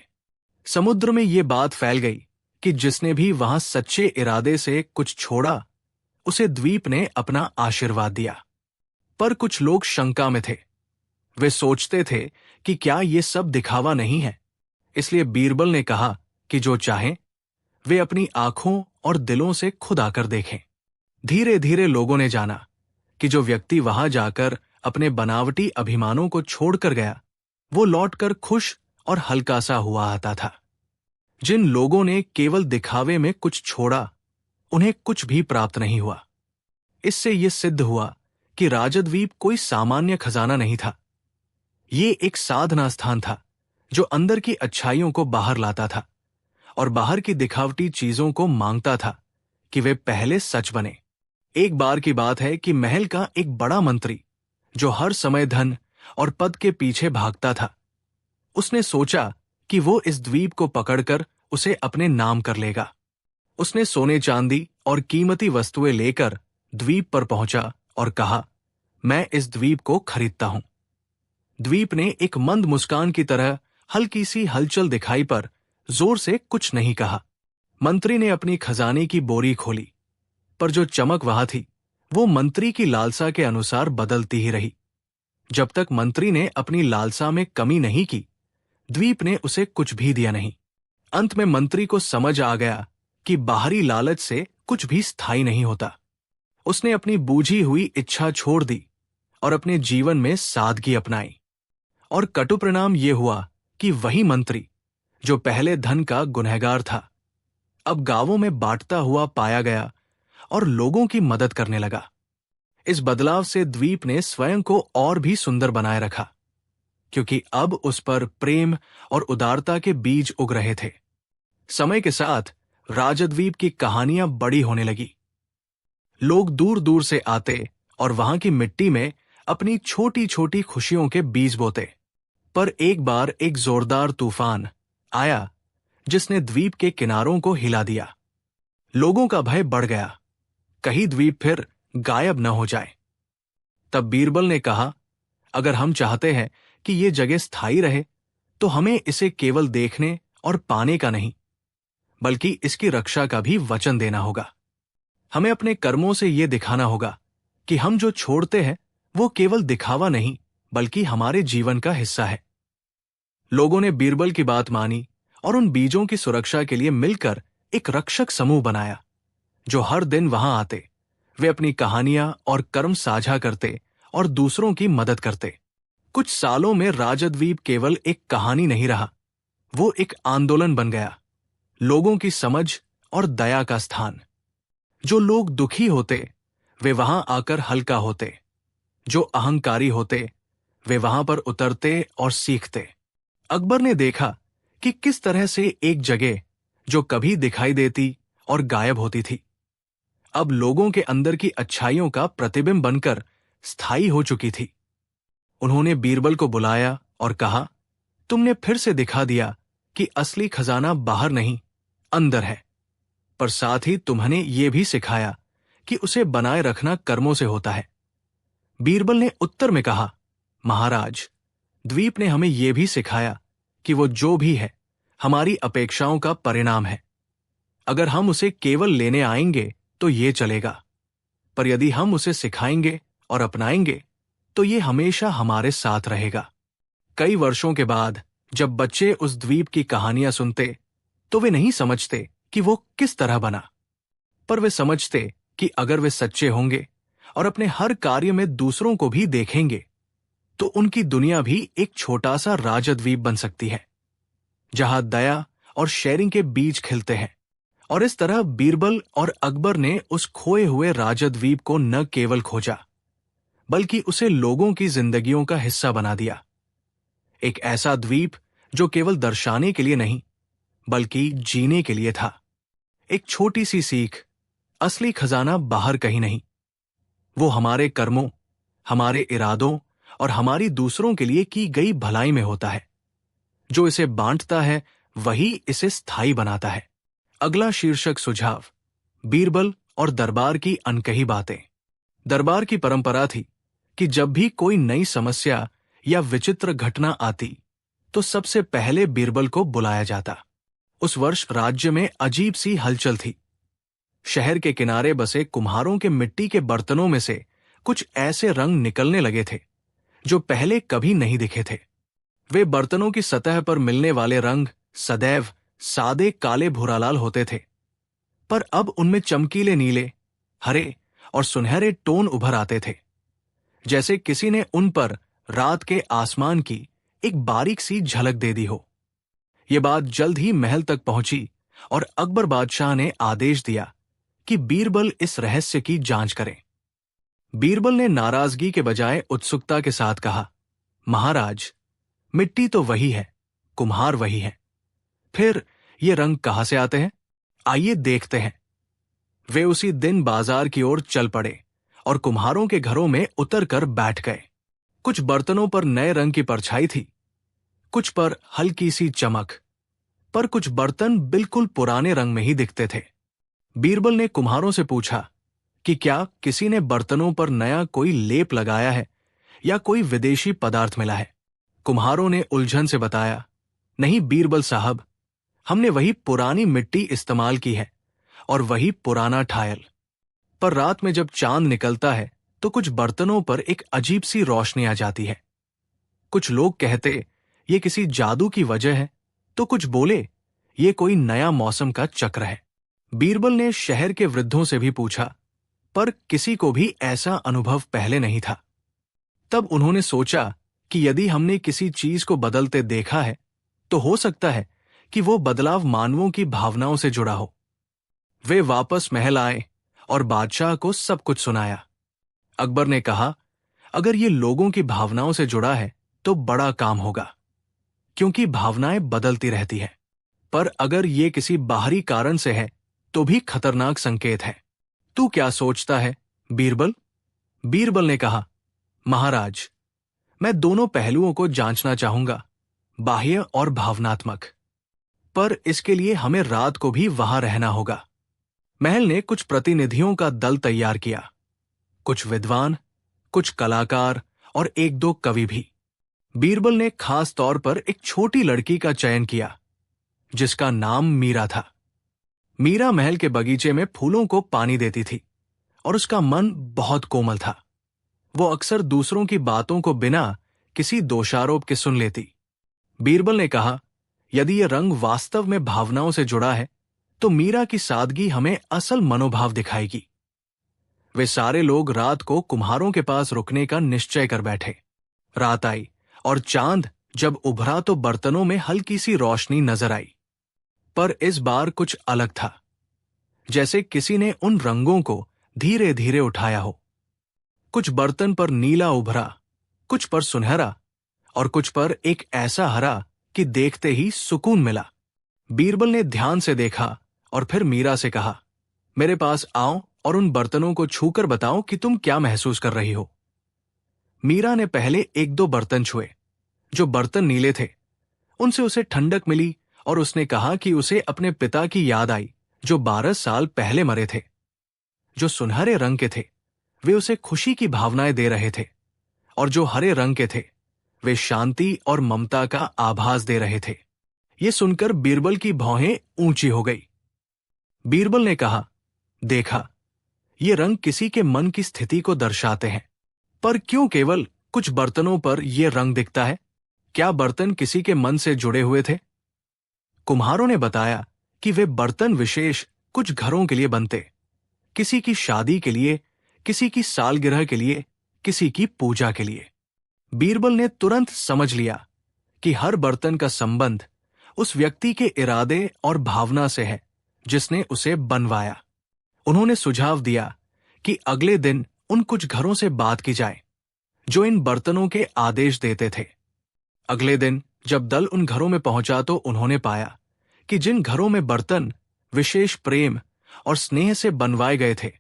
Speaker 1: समुद्र में ये बात फैल गई कि जिसने भी वहां सच्चे इरादे से कुछ छोड़ा, उसे द्वीप ने अपना आशीर्वाद दिया। पर कुछ लोग शंका में थे। वे सोचते थे कि क्या ये सब दिखावा नहीं है। इसलिए बीरबल ने कहा कि जो चाहें वे अपनी आंखों और दिलों से खुद आकर देखें। धीरे धीरे लोगों ने जाना कि जो व्यक्ति वहां जाकर अपने बनावटी अभिमानों को छोड़कर गया, वो लौटकर खुश और हल्का सा हुआ आता था। जिन लोगों ने केवल दिखावे में कुछ छोड़ा, उन्हें कुछ भी प्राप्त नहीं हुआ। इससे यह सिद्ध हुआ कि राजद्वीप कोई सामान्य खजाना नहीं था। ये एक साधना स्थान था जो अंदर की अच्छाइयों को बाहर लाता था और बाहर की दिखावटी चीजों को मांगता था कि वे पहले सच बने। एक बार की बात है कि महल का एक बड़ा मंत्री, जो हर समय धन और पद के पीछे भागता था, उसने सोचा कि वो इस द्वीप को पकड़कर उसे अपने नाम कर लेगा। उसने सोने चांदी और कीमती वस्तुएं लेकर द्वीप पर पहुंचा और कहा, मैं इस द्वीप को खरीदता हूं। द्वीप ने एक मंद मुस्कान की तरह हल्की सी हलचल दिखाई पर जोर से कुछ नहीं कहा। मंत्री ने अपनी खजाने की बोरी खोली, पर जो चमक वहां थी वो मंत्री की लालसा के अनुसार बदलती ही रही। जब तक मंत्री ने अपनी लालसा में कमी नहीं की, द्वीप ने उसे कुछ भी दिया नहीं। अंत में मंत्री को समझ आ गया कि बाहरी लालच से कुछ भी स्थायी नहीं होता। उसने अपनी बूझी हुई इच्छा छोड़ दी और अपने जीवन में सादगी अपनाई। और कटु परिणाम ये हुआ कि वही मंत्री जो पहले धन का गुनहगार था, अब गांवों में बांटता हुआ पाया गया और लोगों की मदद करने लगा। इस बदलाव से द्वीप ने स्वयं को और भी सुंदर बनाए रखा, क्योंकि अब उस पर प्रेम और उदारता के बीज उग रहे थे। समय के साथ राजद्वीप की कहानियां बड़ी होने लगी। लोग दूर दूर से आते और वहां की मिट्टी में अपनी छोटी छोटी खुशियों के बीज बोते। पर एक बार एक जोरदार तूफान आया जिसने द्वीप के किनारों को हिला दिया। लोगों का भय बढ़ गया, कहीं द्वीप फिर गायब न हो जाए। तब बीरबल ने कहा, अगर हम चाहते हैं कि ये जगह स्थायी रहे तो हमें इसे केवल देखने और पाने का नहीं, बल्कि इसकी रक्षा का भी वचन देना होगा। हमें अपने कर्मों से यह दिखाना होगा कि हम जो छोड़ते हैं वो केवल दिखावा नहीं, बल्कि हमारे जीवन का हिस्सा है। लोगों ने बीरबल की बात मानी और उन बीजों की सुरक्षा के लिए मिलकर एक रक्षक समूह बनाया, जो हर दिन वहां आते। वे अपनी कहानियां और कर्म साझा करते और दूसरों की मदद करते। कुछ सालों में राजद्वीप केवल एक कहानी नहीं रहा, वो एक आंदोलन बन गया, लोगों की समझ और दया का स्थान। जो लोग दुखी होते वे वहां आकर हल्का होते, जो अहंकारी होते वे वहां पर उतरते और सीखते। अकबर ने देखा कि किस तरह से एक जगह जो कभी दिखाई देती और गायब होती थी, अब लोगों के अंदर की अच्छाइयों का प्रतिबिंब बनकर स्थायी हो चुकी थी। उन्होंने बीरबल को बुलाया और कहा, तुमने फिर से दिखा दिया कि असली खजाना बाहर नहीं, अंदर है। पर साथ ही तुम्हें यह भी सिखाया कि उसे बनाए रखना कर्मों से होता है। बीरबल ने उत्तर में कहा, महाराज, द्वीप ने हमें यह भी सिखाया कि वो जो भी है हमारी अपेक्षाओं का परिणाम है। अगर हम उसे केवल लेने आएंगे तो ये चलेगा, पर यदि हम उसे सिखाएंगे और अपनाएंगे तो ये हमेशा हमारे साथ रहेगा। कई वर्षों के बाद जब बच्चे उस द्वीप की कहानियां सुनते तो वे नहीं समझते कि वो किस तरह बना, पर वे समझते कि अगर वे सच्चे होंगे और अपने हर कार्य में दूसरों को भी देखेंगे तो उनकी दुनिया भी एक छोटा सा राजद्वीप बन सकती है, जहां दया और शेयरिंग के बीज खिलते हैं। और इस तरह बीरबल और अकबर ने उस खोए हुए राजद्वीप को न केवल खोजा, बल्कि उसे लोगों की जिंदगियों का हिस्सा बना दिया। एक ऐसा द्वीप जो केवल दर्शाने के लिए नहीं, बल्कि जीने के लिए था। एक छोटी सी सीख, असली खजाना बाहर कहीं नहीं, वो हमारे कर्मों, हमारे इरादों और हमारी दूसरों के लिए की गई भलाई में होता है। जो इसे बांटता है वही इसे स्थायी बनाता है। अगला शीर्षक सुझाव, बीरबल और दरबार की अनकही बातें। दरबार की परंपरा थी कि जब भी कोई नई समस्या या विचित्र घटना आती तो सबसे पहले बीरबल को बुलाया जाता। उस वर्ष राज्य में अजीब सी हलचल थी। शहर के किनारे बसे कुम्हारों के मिट्टी के बर्तनों में से कुछ ऐसे रंग निकलने लगे थे जो पहले कभी नहीं दिखे थे। वे बर्तनों की सतह पर मिलने वाले रंग सदैव सादे काले भूरालाल होते थे, पर अब उनमें चमकीले नीले, हरे और सुनहरे टोन उभर आते थे, जैसे किसी ने उन पर रात के आसमान की एक बारीक सी झलक दे दी हो। यह बात जल्द ही महल तक पहुंची और अकबर बादशाह ने आदेश दिया कि बीरबल इस रहस्य की जांच करें। बीरबल ने नाराजगी के बजाय उत्सुकता के साथ कहा, महाराज, मिट्टी तो वही है, कुम्हार वही है, फिर ये रंग कहां से आते हैं? आइए देखते हैं। वे उसी दिन बाजार की ओर चल पड़े और कुम्हारों के घरों में उतरकर बैठ गए। कुछ बर्तनों पर नए रंग की परछाई थी, कुछ पर हल्की सी चमक, पर कुछ बर्तन बिल्कुल पुराने रंग में ही दिखते थे। बीरबल ने कुम्हारों से पूछा कि क्या किसी ने बर्तनों पर नया कोई लेप लगाया है या कोई विदेशी पदार्थ मिला है। कुम्हारों ने उलझन से बताया, नहीं बीरबल साहब, हमने वही पुरानी मिट्टी इस्तेमाल की है और वही पुराना ठायल। पर रात में जब चांद निकलता है तो कुछ बर्तनों पर एक अजीब सी रोशनी आ जाती है। कुछ लोग कहते ये किसी जादू की वजह है, तो कुछ बोले ये कोई नया मौसम का चक्र है। बीरबल ने शहर के वृद्धों से भी पूछा, पर किसी को भी ऐसा अनुभव पहले नहीं था। तब उन्होंने सोचा कि यदि हमने किसी चीज को बदलते देखा है तो हो सकता है कि वो बदलाव मानवों की भावनाओं से जुड़ा हो। वे वापस महल आए और बादशाह को सब कुछ सुनाया। अकबर ने कहा, अगर ये लोगों की भावनाओं से जुड़ा है तो बड़ा काम होगा, क्योंकि भावनाएं बदलती रहती है। पर अगर ये किसी बाहरी कारण से है तो भी खतरनाक संकेत है। तू क्या सोचता है बीरबल? बीरबल ने कहा, महाराज, मैं दोनों पहलुओं को जांचना चाहूंगा, बाह्य और भावनात्मक। पर इसके लिए हमें रात को भी वहां रहना होगा। महल ने कुछ प्रतिनिधियों का दल तैयार किया, कुछ विद्वान, कुछ कलाकार और एक दो कवि भी। बीरबल ने खास तौर पर एक छोटी लड़की का चयन किया जिसका नाम मीरा था। मीरा महल के बगीचे में फूलों को पानी देती थी और उसका मन बहुत कोमल था। वो अक्सर दूसरों की बातों को बिना किसी दोषारोप के सुन लेती। बीरबल ने कहा, यदि यह रंग वास्तव में भावनाओं से जुड़ा है तो मीरा की सादगी हमें असल मनोभाव दिखाएगी। वे सारे लोग रात को कुम्हारों के पास रुकने का निश्चय कर बैठे। रात आई और चांद जब उभरा तो बर्तनों में हल्की सी रोशनी नजर आई। पर इस बार कुछ अलग था, जैसे किसी ने उन रंगों को धीरे धीरे उठाया हो। कुछ बर्तन पर नीला उभरा, कुछ पर सुनहरा और कुछ पर एक ऐसा हरा कि देखते ही सुकून मिला। बीरबल ने ध्यान से देखा और फिर मीरा से कहा, मेरे पास आओ और उन बर्तनों को छूकर बताओ कि तुम क्या महसूस कर रही हो। मीरा ने पहले एक दो बर्तन छुए। जो बर्तन नीले थे उनसे उसे ठंडक मिली और उसने कहा कि उसे अपने पिता की याद आई जो 12 साल पहले मरे थे। जो सुनहरे रंग के थे वे उसे खुशी की भावनाएं दे रहे थे और जो हरे रंग के थे वे शांति और ममता का आभास दे रहे थे। ये सुनकर बीरबल की भौहें ऊंची हो गई। बीरबल ने कहा, देखा, ये रंग किसी के मन की स्थिति को दर्शाते हैं। पर क्यों केवल कुछ बर्तनों पर यह रंग दिखता है? क्या बर्तन किसी के मन से जुड़े हुए थे? कुम्हारों ने बताया कि वे बर्तन विशेष कुछ घरों के लिए बनते, किसी की शादी के लिए, किसी की सालगिरह के लिए, किसी की पूजा के लिए। बीरबल ने तुरंत समझ लिया कि हर बर्तन का संबंध उस व्यक्ति के इरादे और भावना से है जिसने उसे बनवाया। उन्होंने सुझाव दिया कि अगले दिन उन कुछ घरों से बात की जाए जो इन बर्तनों के आदेश देते थे। अगले दिन जब दल उन घरों में पहुंचा तो उन्होंने पाया कि जिन घरों में बर्तन विशेष प्रेम और स्नेह से बनवाए गए थे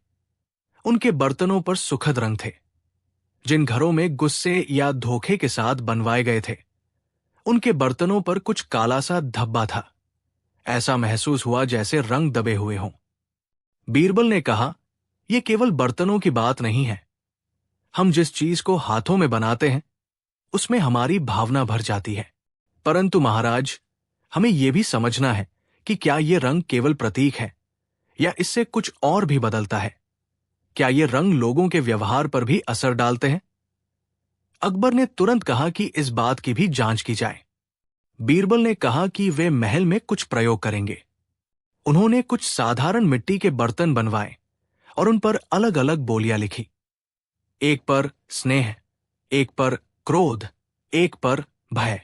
Speaker 1: उनके बर्तनों पर सुखद रंग थे। जिन घरों में गुस्से या धोखे के साथ बनवाए गए थे उनके बर्तनों पर कुछ काला सा धब्बा था। ऐसा महसूस हुआ जैसे रंग दबे हुए हों। बीरबल ने कहा, यह केवल बर्तनों की बात नहीं है। हम जिस चीज को हाथों में बनाते हैं उसमें हमारी भावना भर जाती है। परंतु महाराज, हमें यह भी समझना है कि क्या यह रंग केवल प्रतीक है या इससे कुछ और भी बदलता है। क्या ये रंग लोगों के व्यवहार पर भी असर डालते हैं? अकबर ने तुरंत कहा कि इस बात की भी जांच की जाए। बीरबल ने कहा कि वे महल में कुछ प्रयोग करेंगे। उन्होंने कुछ साधारण मिट्टी के बर्तन बनवाए और उन पर अलग अलग बोलियां लिखी। एक पर स्नेह, एक पर क्रोध, एक पर भय।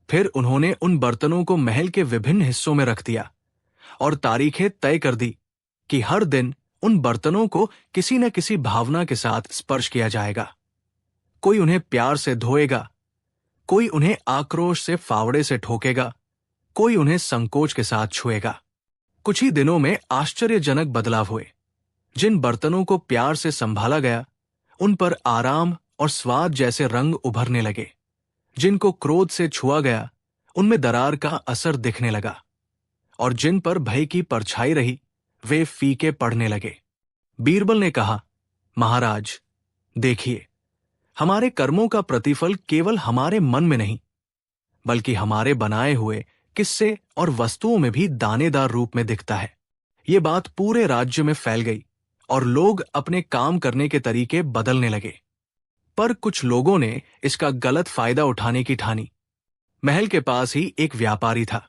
Speaker 1: फिर उन्होंने उन बर्तनों को महल के विभिन्न हिस्सों में रख दिया और तारीखें तय कर दी कि हर दिन उन बर्तनों को किसी न किसी भावना के साथ स्पर्श किया जाएगा। कोई उन्हें प्यार से धोएगा, कोई उन्हें आक्रोश से फावड़े से ठोकेगा, कोई उन्हें संकोच के साथ छुएगा। कुछ ही दिनों में आश्चर्यजनक बदलाव हुए। जिन बर्तनों को प्यार से संभाला गया उन पर आराम और स्वाद जैसे रंग उभरने लगे। जिनको क्रोध से छुआ गया उनमें दरार का असर दिखने लगा और जिन पर भय की परछाई रही वे फीके पड़ने लगे। बीरबल ने कहा, महाराज, देखिए, हमारे कर्मों का प्रतिफल केवल हमारे मन में नहीं बल्कि हमारे बनाए हुए किस्से और वस्तुओं में भी दानेदार रूप में दिखता है। ये बात पूरे राज्य में फैल गई और लोग अपने काम करने के तरीके बदलने लगे। पर कुछ लोगों ने इसका गलत फायदा उठाने की ठानी। महल के पास ही एक व्यापारी था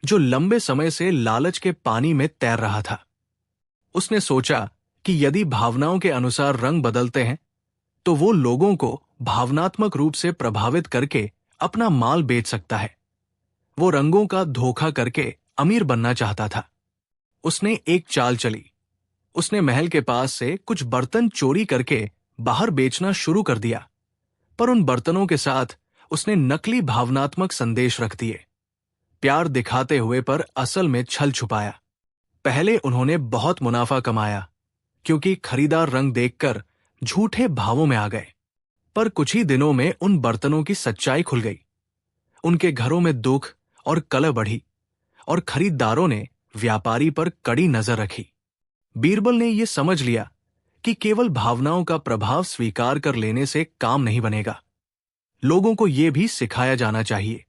Speaker 1: जो लंबे समय से लालच के पानी में तैर रहा था। उसने सोचा कि यदि भावनाओं के अनुसार रंग बदलते हैं तो वो लोगों को भावनात्मक रूप से प्रभावित करके अपना माल बेच सकता है। वो रंगों का धोखा करके अमीर बनना चाहता था। उसने एक चाल चली। उसने महल के पास से कुछ बर्तन चोरी करके बाहर बेचना शुरू कर दिया, पर उन बर्तनों के साथ उसने नकली भावनात्मक संदेश रख दिए, प्यार दिखाते हुए पर असल में छल छुपाया। पहले उन्होंने बहुत मुनाफा कमाया क्योंकि खरीदार रंग देखकर झूठे भावों में आ गए, पर कुछ ही दिनों में उन बर्तनों की सच्चाई खुल गई। उनके घरों में दुख और कलह बढ़ी और खरीदारों ने व्यापारी पर कड़ी नजर रखी। बीरबल ने यह समझ लिया कि केवल भावनाओं का प्रभाव स्वीकार कर लेने से काम नहीं बनेगा। लोगों को यह भी सिखाया जाना चाहिए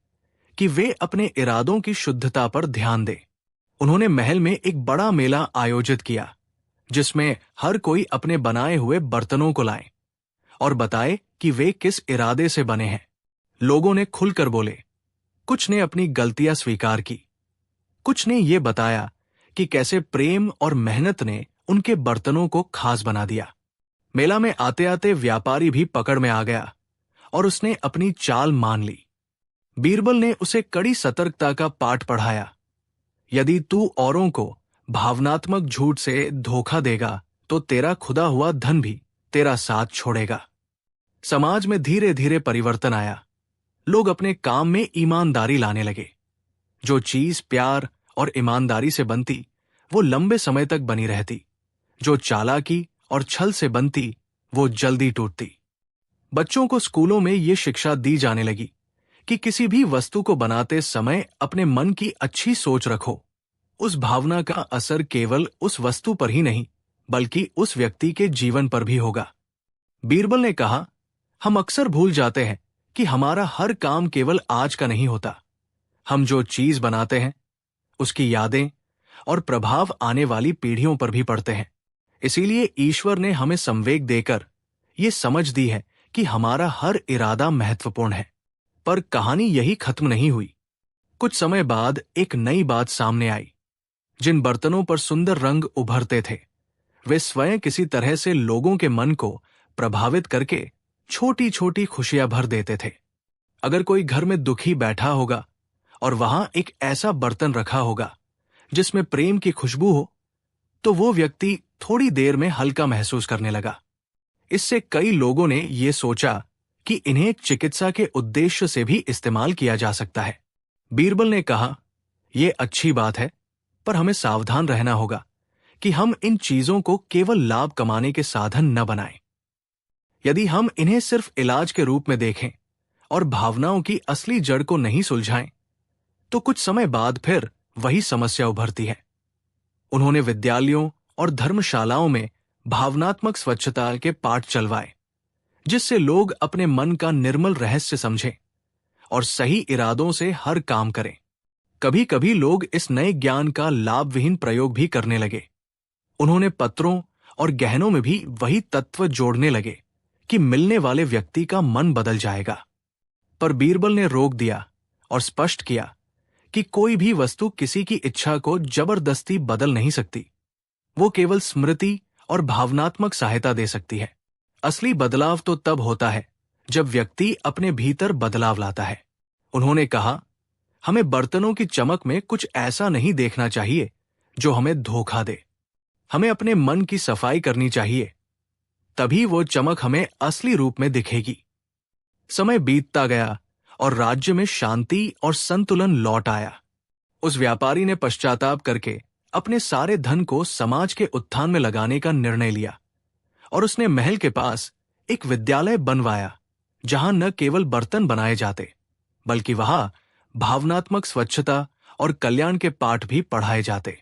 Speaker 1: कि वे अपने इरादों की शुद्धता पर ध्यान दें। उन्होंने महल में एक बड़ा मेला आयोजित किया जिसमें हर कोई अपने बनाए हुए बर्तनों को लाए और बताए कि वे किस इरादे से बने हैं। लोगों ने खुलकर बोले। कुछ ने अपनी गलतियां स्वीकार की, कुछ ने यह बताया कि कैसे प्रेम और मेहनत ने उनके बर्तनों को खास बना दिया। मेला में आते आते व्यापारी भी पकड़ में आ गया और उसने अपनी चाल मान ली। बीरबल ने उसे कड़ी सतर्कता का पाठ पढ़ाया। यदि तू औरों को भावनात्मक झूठ से धोखा देगा तो तेरा खुदा हुआ धन भी तेरा साथ छोड़ेगा। समाज में धीरे धीरे परिवर्तन आया। लोग अपने काम में ईमानदारी लाने लगे। जो चीज प्यार और ईमानदारी से बनती वो लंबे समय तक बनी रहती। जो चालाकी और छल से बनती वो जल्दी टूटती। बच्चों को स्कूलों में ये शिक्षा दी जाने लगी कि किसी भी वस्तु को बनाते समय अपने मन की अच्छी सोच रखो। उस भावना का असर केवल उस वस्तु पर ही नहीं बल्कि उस व्यक्ति के जीवन पर भी होगा। बीरबल ने कहा, हम अक्सर भूल जाते हैं कि हमारा हर काम केवल आज का नहीं होता। हम जो चीज बनाते हैं उसकी यादें और प्रभाव आने वाली पीढ़ियों पर भी पड़ते हैं। इसीलिए ईश्वर ने हमें संवेग देकर ये समझ दी है कि हमारा हर इरादा महत्वपूर्ण है। पर कहानी यही खत्म नहीं हुई। कुछ समय बाद एक नई बात सामने आई। जिन बर्तनों पर सुंदर रंग उभरते थे वे स्वयं किसी तरह से लोगों के मन को प्रभावित करके छोटी छोटी खुशियां भर देते थे। अगर कोई घर में दुखी बैठा होगा और वहां एक ऐसा बर्तन रखा होगा जिसमें प्रेम की खुशबू हो तो वो व्यक्ति थोड़ी देर में हल्का महसूस करने लगा। इससे कई लोगों ने ये सोचा कि इन्हें एक चिकित्सा के उद्देश्य से भी इस्तेमाल किया जा सकता है। बीरबल ने कहा, यह अच्छी बात है, पर हमें सावधान रहना होगा कि हम इन चीजों को केवल लाभ कमाने के साधन न बनाएं। यदि हम इन्हें सिर्फ इलाज के रूप में देखें और भावनाओं की असली जड़ को नहीं सुलझाएं, तो कुछ समय बाद फिर वही समस्या उभरती है। उन्होंने विद्यालयों और धर्मशालाओं में भावनात्मक स्वच्छता के पाठ चलवाए, जिससे लोग अपने मन का निर्मल रहस्य समझें और सही इरादों से हर काम करें। कभी कभी लोग इस नए ज्ञान का लाभविहीन प्रयोग भी करने लगे। उन्होंने पत्रों और गहनों में भी वही तत्व जोड़ने लगे कि मिलने वाले व्यक्ति का मन बदल जाएगा। पर बीरबल ने रोक दिया और स्पष्ट किया कि कोई भी वस्तु किसी की इच्छा को जबरदस्ती बदल नहीं सकती। वो केवल स्मृति और भावनात्मक सहायता दे सकती है। असली बदलाव तो तब होता है जब व्यक्ति अपने भीतर बदलाव लाता है। उन्होंने कहा, हमें बर्तनों की चमक में कुछ ऐसा नहीं देखना चाहिए जो हमें धोखा दे। हमें अपने मन की सफाई करनी चाहिए, तभी वो चमक हमें असली रूप में दिखेगी। समय बीतता गया और राज्य में शांति और संतुलन लौट आया। उस व्यापारी ने पश्चाताप करके अपने सारे धन को समाज के उत्थान में लगाने का निर्णय लिया और उसने महल के पास एक विद्यालय बनवाया जहां न केवल बर्तन बनाए जाते बल्कि वहां भावनात्मक स्वच्छता और कल्याण के पाठ भी पढ़ाए जाते।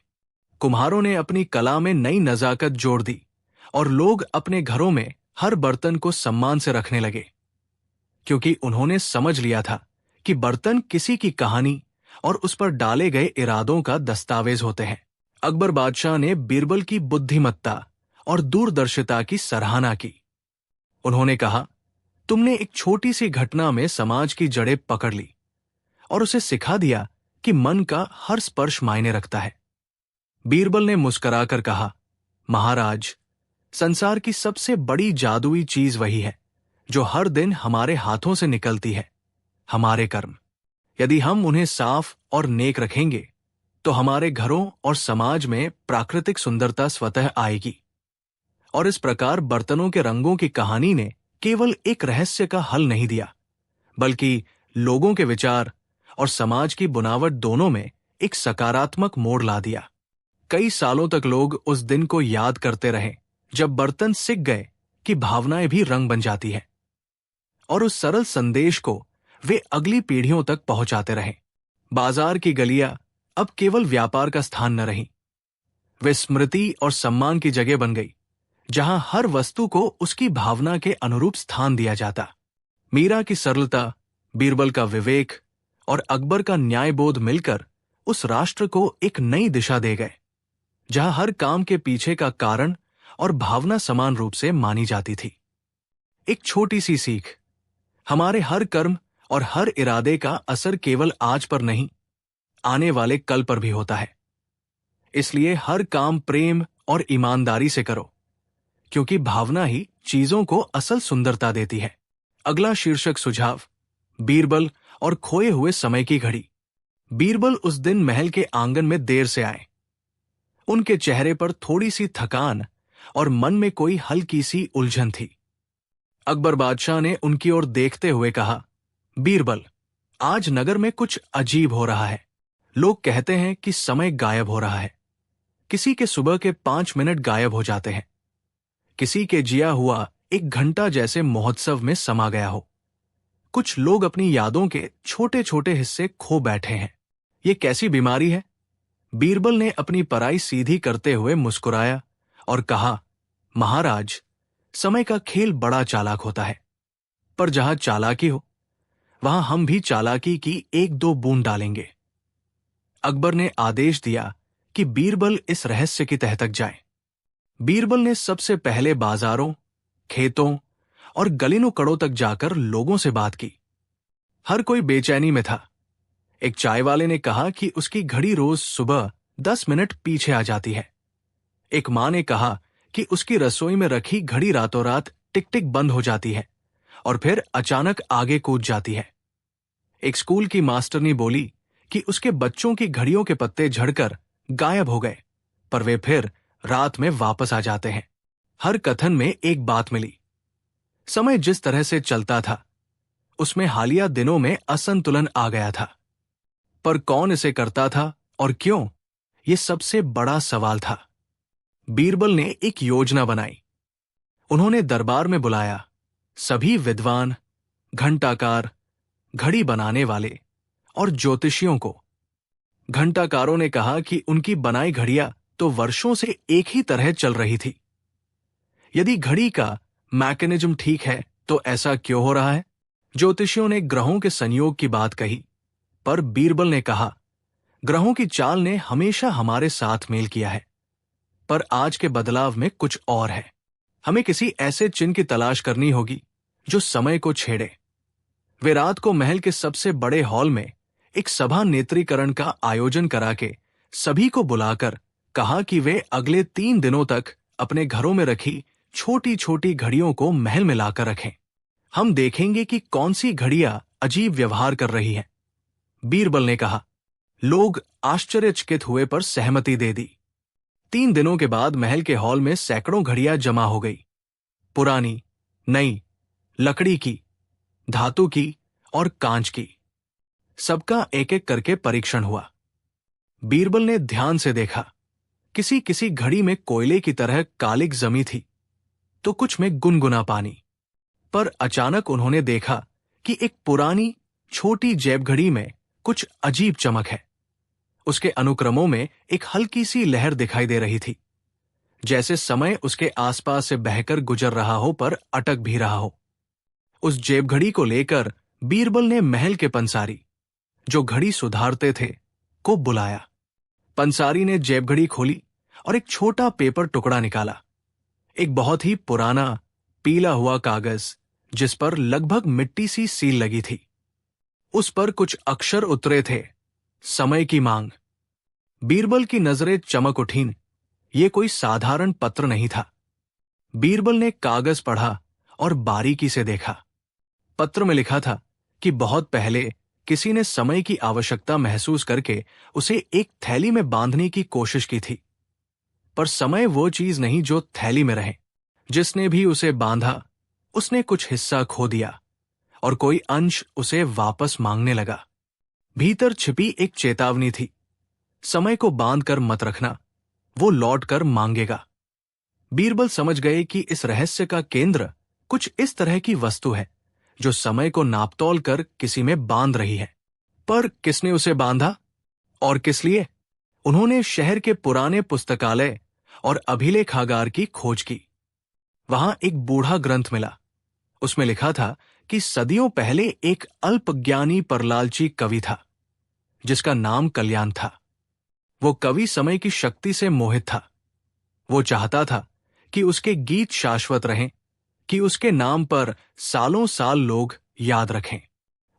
Speaker 1: कुम्हारों ने अपनी कला में नई नजाकत जोड़ दी और लोग अपने घरों में हर बर्तन को सम्मान से रखने लगे, क्योंकि उन्होंने समझ लिया था कि बर्तन किसी की कहानी और उस पर डाले गए इरादों का दस्तावेज होते हैं। अकबर बादशाह ने बीरबल की बुद्धिमत्ता और दूरदर्शिता की सराहना की। उन्होंने कहा, तुमने एक छोटी सी घटना में समाज की जड़ें पकड़ ली और उसे सिखा दिया कि मन का हर स्पर्श मायने रखता है। बीरबल ने मुस्कुराकर कहा, महाराज, संसार की सबसे बड़ी जादुई चीज वही है जो हर दिन हमारे हाथों से निकलती है, हमारे कर्म। यदि हम उन्हें साफ और नेक रखेंगे तो हमारे घरों और समाज में प्राकृतिक सुंदरता स्वतः आएगी। और इस प्रकार बर्तनों के रंगों की कहानी ने केवल एक रहस्य का हल नहीं दिया, बल्कि लोगों के विचार और समाज की बुनावट दोनों में एक सकारात्मक मोड़ ला दिया। कई सालों तक लोग उस दिन को याद करते रहे जब बर्तन सीख गए कि भावनाएं भी रंग बन जाती है, और उस सरल संदेश को वे अगली पीढ़ियों तक पहुंचाते रहे। बाजार की गलियां अब केवल व्यापार का स्थान न रही, वे स्मृति और सम्मान की जगह बन गई, जहां हर वस्तु को उसकी भावना के अनुरूप स्थान दिया जाता। मीरा की सरलता, बीरबल का विवेक और अकबर का न्यायबोध मिलकर उस राष्ट्र को एक नई दिशा दे गए, जहां हर काम के पीछे का कारण और भावना समान रूप से मानी जाती थी। एक छोटी सी सीख, हमारे हर कर्म और इरादे इरादे का असर केवल आज पर नहीं, आने वाले कल पर भी होता है। इसलिए हर काम प्रेम और ईमानदारी से करो, क्योंकि भावना ही चीजों को असल सुंदरता देती है। अगला शीर्षक सुझाव, बीरबल और खोए हुए समय की घड़ी। बीरबल उस दिन महल के आंगन में देर से आए। उनके चेहरे पर थोड़ी सी थकान और मन में कोई हल्की सी उलझन थी। अकबर बादशाह ने उनकी ओर देखते हुए कहा, बीरबल, आज नगर में कुछ अजीब हो रहा है। लोग कहते हैं कि समय गायब हो रहा है। किसी के सुबह के 5 मिनट गायब हो जाते हैं, किसी के जिया हुआ 1 घंटा जैसे महोत्सव में समा गया हो। कुछ लोग अपनी यादों के छोटे छोटे हिस्से खो बैठे हैं। ये कैसी बीमारी है? बीरबल ने अपनी पराई सीधी करते हुए मुस्कुराया और कहा, महाराज, समय का खेल बड़ा चालाक होता है, पर जहां चालाकी हो वहां हम भी चालाकी की 1-2 बूंद डालेंगे। अकबर ने आदेश दिया कि बीरबल इस रहस्य की तह तक जाए। बीरबल ने सबसे पहले बाजारों, खेतों और गली-नुक्कड़ों तक जाकर लोगों से बात की। हर कोई बेचैनी में था। एक चाय वाले ने कहा कि उसकी घड़ी रोज सुबह 10 मिनट पीछे आ जाती है। एक मां ने कहा कि उसकी रसोई में रखी घड़ी रातों रात टिक टिक बंद हो जाती है और फिर अचानक आगे कूद जाती है। एक स्कूल की मास्टरनी बोली कि उसके बच्चों की घड़ियों के पत्ते झड़कर गायब हो गए, पर वे फिर रात में वापस आ जाते हैं। हर कथन में एक बात मिली, समय जिस तरह से चलता था उसमें हालिया दिनों में असंतुलन आ गया था। पर कौन इसे करता था और क्यों, यह सबसे बड़ा सवाल था। बीरबल ने एक योजना बनाई। उन्होंने दरबार में बुलाया सभी विद्वान, घंटाकार, घड़ी बनाने वाले और ज्योतिषियों को। घंटाकारों ने कहा कि उनकी बनाई घड़ियां तो वर्षों से एक ही तरह चल रही थी। यदि घड़ी का मैकेनिज्म ठीक है तो ऐसा क्यों हो रहा है? ज्योतिषियों ने ग्रहों के संयोग की बात कही, पर बीरबल ने कहा, ग्रहों की चाल ने हमेशा हमारे साथ मेल किया है, पर आज के बदलाव में कुछ और है। हमें किसी ऐसे चिन्ह की तलाश करनी होगी जो समय को छेड़े। वे रात को महल के सबसे बड़े हॉल में एक सभा नेत्रीकरण का आयोजन करा के सभी को बुलाकर कहा कि वे अगले 3 दिनों तक अपने घरों में रखी छोटी छोटी घड़ियों को महल में लाकर रखें। हम देखेंगे कि कौन सी घड़ियां अजीब व्यवहार कर रही हैं। बीरबल ने कहा। लोग आश्चर्यचकित हुए पर सहमति दे दी। 3 दिनों के बाद महल के हॉल में सैकड़ों घड़ियां जमा हो गई। पुरानी, नई, लकड़ी की, धातु की और कांच की। सबका एक एक करके परीक्षण हुआ। बीरबल ने ध्यान से देखा। किसी किसी घड़ी में कोयले की तरह कालिक जमी थी, तो कुछ में गुनगुना पानी। पर अचानक उन्होंने देखा कि एक पुरानी छोटी जेब घड़ी में कुछ अजीब चमक है। उसके अनुक्रमों में एक हल्की सी लहर दिखाई दे रही थी, जैसे समय उसके आसपास से बहकर गुजर रहा हो पर अटक भी रहा हो। उस जेब घड़ी को लेकर बीरबल ने महल के पंसारी, जो घड़ी सुधारते थे, को बुलाया। पंसारी ने जेब घड़ी खोली और एक छोटा पेपर टुकड़ा निकाला। एक बहुत ही पुराना पीला हुआ कागज, जिस पर लगभग मिट्टी सी सील लगी थी। उस पर कुछ अक्षर उतरे थे, समय की मांग। बीरबल की नजरें चमक उठीं। ये कोई साधारण पत्र नहीं था। बीरबल ने कागज पढ़ा और बारीकी से देखा। पत्र में लिखा था कि बहुत पहले किसी ने समय की आवश्यकता महसूस करके उसे एक थैली में बांधने की कोशिश की थी, पर समय वो चीज नहीं जो थैली में रहे। जिसने भी उसे बांधा, उसने कुछ हिस्सा खो दिया और कोई अंश उसे वापस मांगने लगा। भीतर छिपी एक चेतावनी थी, समय को बांध कर मत रखना, वो लौट कर मांगेगा। बीरबल समझ गए कि इस रहस्य का केंद्र कुछ इस तरह की वस्तु है जो समय को नापतोल कर किसी में बांध रही है। पर किसने उसे बांधा और किस लिए? उन्होंने शहर के पुराने पुस्तकालय और अभिलेखागार की खोज की। वहां एक बूढ़ा ग्रंथ मिला। उसमें लिखा था कि सदियों पहले एक अल्पज्ञानी पर लालची कवि था, जिसका नाम कल्याण था। वो कवि समय की शक्ति से मोहित था। वो चाहता था कि उसके गीत शाश्वत रहें, कि उसके नाम पर सालों साल लोग याद रखें।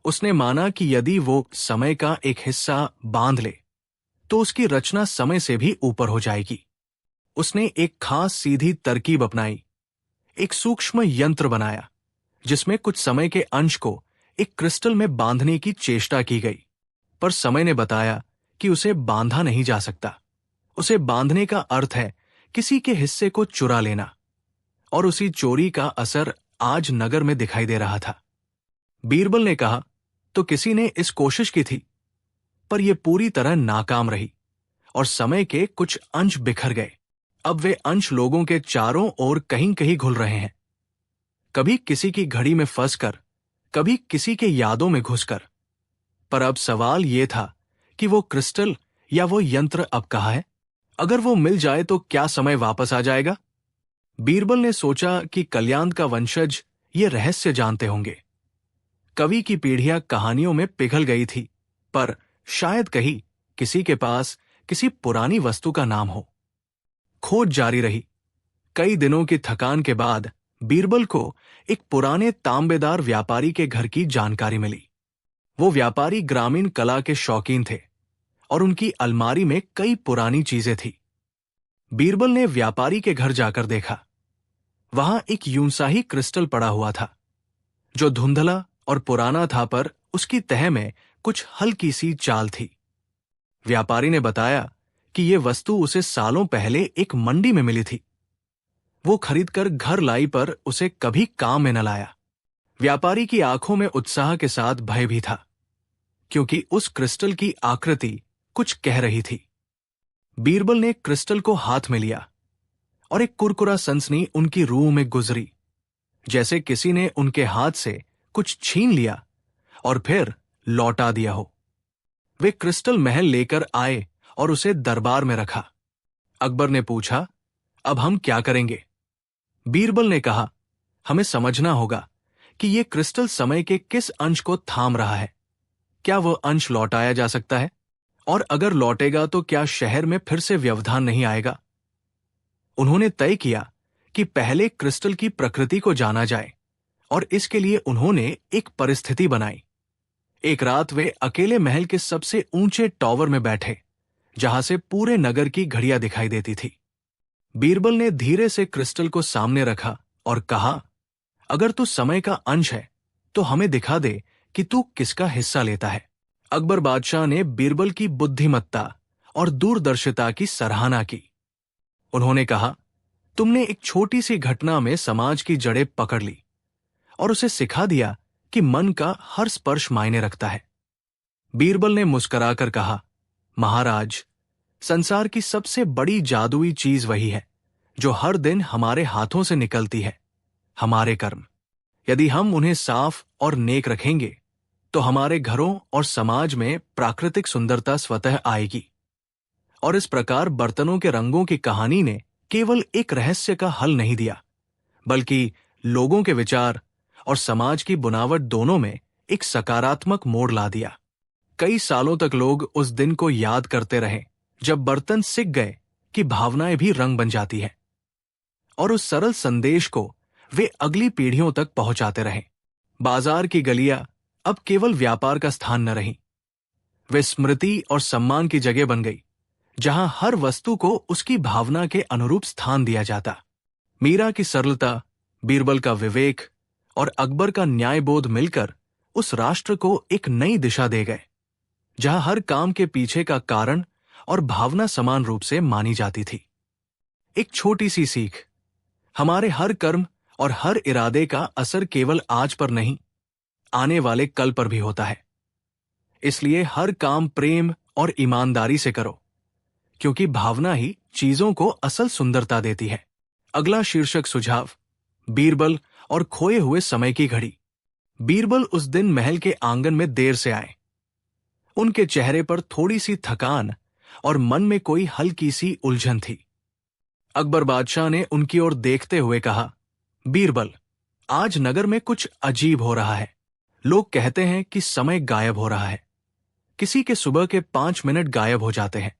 Speaker 1: उसने माना कि यदि वो समय का एक हिस्सा बांध ले, तो उसकी रचना समय से भी ऊपर हो जाएगी। उसने एक खास सीधी तरकीब अपनाई, एक सूक्ष्म यंत्र बनाया, जिसमें कुछ समय के अंश को एक क्रिस्टल में बांधने की चेष्टा की गई। पर समय ने बताया कि उसे बांधा नहीं जा सकता। उसे बांधने का अर्थ है किसी के हिस्से को चुरा लेना, और उसी चोरी का असर आज नगर में दिखाई दे रहा था। बीरबल ने कहा, तो किसी ने इस कोशिश की थी, पर यह पूरी तरह नाकाम रही और समय के कुछ अंश बिखर गए। अब वे अंश लोगों के चारों ओर कहीं कहीं घुल रहे हैं, कभी किसी की घड़ी में फंसकर, कभी किसी के यादों में घुसकर। पर अब सवाल यह था कि वो क्रिस्टल या वो यंत्र अब कहाँ है? अगर वो मिल जाए तो क्या समय वापस आ जाएगा? बीरबल ने सोचा कि कल्याण का वंशज ये रहस्य जानते होंगे। कवि की पीढ़ियां कहानियों में पिघल गई थी, पर शायद कहीं किसी के पास किसी पुरानी वस्तु का नाम हो। खोज जारी रही। कई दिनों की थकान के बाद बीरबल को एक पुराने तांबेदार व्यापारी के घर की जानकारी मिली। वो व्यापारी ग्रामीण कला के शौकीन थे और उनकी अलमारी में कई पुरानी चीजें थी। बीरबल ने व्यापारी के घर जाकर देखा। वहां एक यूंसाही क्रिस्टल पड़ा हुआ था, जो धुंधला और पुराना था, पर उसकी तह में कुछ हल्की सी चाल थी। व्यापारी ने बताया कि यह वस्तु उसे सालों पहले एक मंडी में मिली थी। वो खरीदकर घर लाई, पर उसे कभी काम में न लाया। व्यापारी की आंखों में उत्साह के साथ भय भी था, क्योंकि उस क्रिस्टल की आकृति कुछ कह रही थी। बीरबल ने क्रिस्टल को हाथ में लिया और एक कुरकुरा सनसनी उनकी रूह में गुजरी, जैसे किसी ने उनके हाथ से कुछ छीन लिया और फिर लौटा दिया हो। वे क्रिस्टल महल लेकर आए और उसे दरबार में रखा। अकबर ने पूछा, अब हम क्या करेंगे? बीरबल ने कहा, हमें समझना होगा कि यह क्रिस्टल समय के किस अंश को थाम रहा है। क्या वह अंश लौटाया जा सकता है? और अगर लौटेगा तो क्या शहर में फिर से व्यवधान नहीं आएगा? उन्होंने तय किया कि पहले क्रिस्टल की प्रकृति को जाना जाए, और इसके लिए उन्होंने एक परिस्थिति बनाई। एक रात वे अकेले महल के सबसे ऊंचे टॉवर में बैठे, जहां से पूरे नगर की घड़ियां दिखाई देती थी। बीरबल ने धीरे से क्रिस्टल को सामने रखा और कहा, अगर तू समय का अंश है तो हमें दिखा दे कि तू किसका हिस्सा लेता है। अकबर बादशाह ने बीरबल की बुद्धिमत्ता और दूरदर्शिता की सराहना की। उन्होंने कहा, तुमने एक छोटी सी घटना में समाज की जड़ें पकड़ ली और उसे सिखा दिया कि मन का हर स्पर्श मायने रखता है। बीरबल ने मुस्कुराकर कहा, महाराज, संसार की सबसे बड़ी जादुई चीज वही है जो हर दिन हमारे हाथों से निकलती है, हमारे कर्म। यदि हम उन्हें साफ और नेक रखेंगे तो हमारे घरों और समाज में प्राकृतिक सुंदरता स्वतः आएगी। और इस प्रकार बर्तनों के रंगों की कहानी ने केवल एक रहस्य का हल नहीं दिया, बल्कि लोगों के विचार और समाज की बुनावट दोनों में एक सकारात्मक मोड़ ला दिया। कई सालों तक लोग उस दिन को याद करते रहे जब बर्तन सिक गए कि भावनाएं भी रंग बन जाती है, और उस सरल संदेश को वे अगली पीढ़ियों तक पहुंचाते रहे। बाजार की गलियां अब केवल व्यापार का स्थान न रही, वे स्मृति और सम्मान की जगह बन गई, जहां हर वस्तु को उसकी भावना के अनुरूप स्थान दिया जाता। मीरा की सरलता, बीरबल का विवेक और अकबर का न्यायबोध मिलकर उस राष्ट्र को एक नई दिशा दे गए, जहां हर काम के पीछे का कारण और भावना समान रूप से मानी जाती थी। एक छोटी सी सीख, हमारे हर कर्म और हर इरादे का असर केवल आज पर नहीं, आने वाले कल पर भी होता है। इसलिए हर काम प्रेम और ईमानदारी से करो, क्योंकि भावना ही चीजों को असल सुंदरता देती है। अगला शीर्षक सुझाव, बीरबल और खोए हुए समय की घड़ी। बीरबल उस दिन महल के आंगन में देर से आए। उनके चेहरे पर थोड़ी सी थकान और मन में कोई हल्की सी उलझन थी। अकबर बादशाह ने उनकी ओर देखते हुए कहा, बीरबल, आज नगर में कुछ अजीब हो रहा है। लोग कहते हैं कि समय गायब हो रहा है। किसी के सुबह के 5 मिनट गायब हो जाते हैं,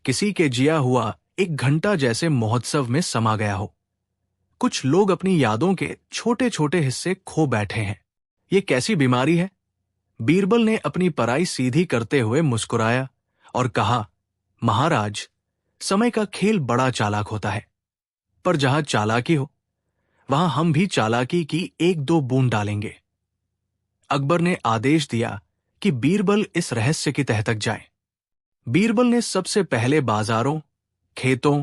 Speaker 1: किसी के जिया हुआ 1 घंटा जैसे महोत्सव में समा गया हो। कुछ लोग अपनी यादों के छोटे छोटे हिस्से खो बैठे हैं। ये कैसी बीमारी है? बीरबल ने अपनी पराई सीधी करते हुए मुस्कुराया और कहा, महाराज, समय का खेल बड़ा चालाक होता है, पर जहां चालाकी हो वहां हम भी चालाकी की 1-2 बूंद डालेंगे। अकबर ने आदेश दिया कि बीरबल इस रहस्य की तह तक जाए। बीरबल ने सबसे पहले बाजारों, खेतों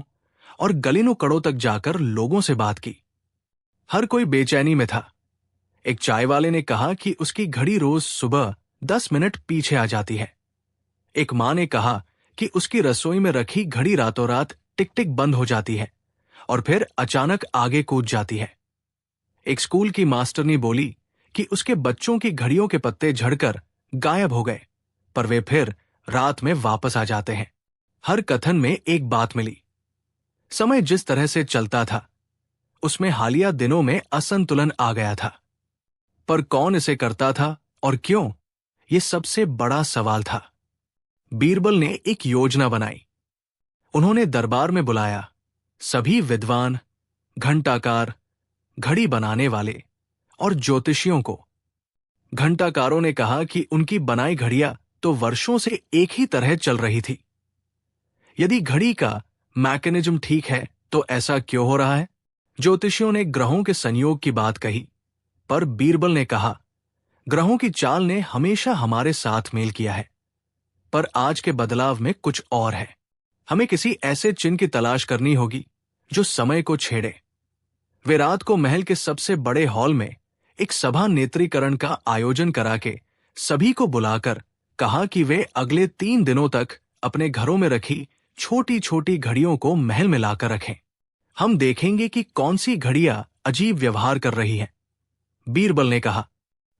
Speaker 1: और गली नुक्कड़ों तक जाकर लोगों से बात की। हर कोई बेचैनी में था। एक चाय वाले ने कहा कि उसकी घड़ी रोज सुबह 10 मिनट पीछे आ जाती है। एक मां ने कहा कि उसकी रसोई में रखी घड़ी रातों रात टिक टिक बंद हो जाती है और फिर अचानक आगे कूद जाती है। एक स्कूल की मास्टरनी बोली कि उसके बच्चों की घड़ियों के पत्ते झड़कर गायब हो गए, पर वे फिर रात में वापस आ जाते हैं। हर कथन में एक बात मिली, समय जिस तरह से चलता था उसमें हालिया दिनों में असंतुलन आ गया था। पर कौन इसे करता था और क्यों, यह सबसे बड़ा सवाल था। बीरबल ने एक योजना बनाई। उन्होंने दरबार में बुलाया सभी विद्वान, घंटाकार, घड़ी बनाने वाले और ज्योतिषियों को। घंटाकारों ने कहा कि उनकी बनाई घड़ियां तो वर्षों से एक ही तरह चल रही थी। यदि घड़ी का मैकेनिज्म ठीक है तो ऐसा क्यों हो रहा है? ज्योतिषियों ने ग्रहों के संयोग की बात कही, पर बीरबल ने कहा, ग्रहों की चाल ने हमेशा हमारे साथ मेल किया है, पर आज के बदलाव में कुछ और है। हमें किसी ऐसे चिन्ह की तलाश करनी होगी जो समय को छेड़े। वे रात को महल के सबसे बड़े हॉल में एक सभा नेत्रीकरण का आयोजन करा के सभी को बुलाकर कहा कि वे अगले 3 दिनों तक अपने घरों में रखी छोटी छोटी घड़ियों को महल में लाकर रखें। हम देखेंगे कि कौन सी घड़ियां अजीब व्यवहार कर रही हैं। बीरबल ने कहा।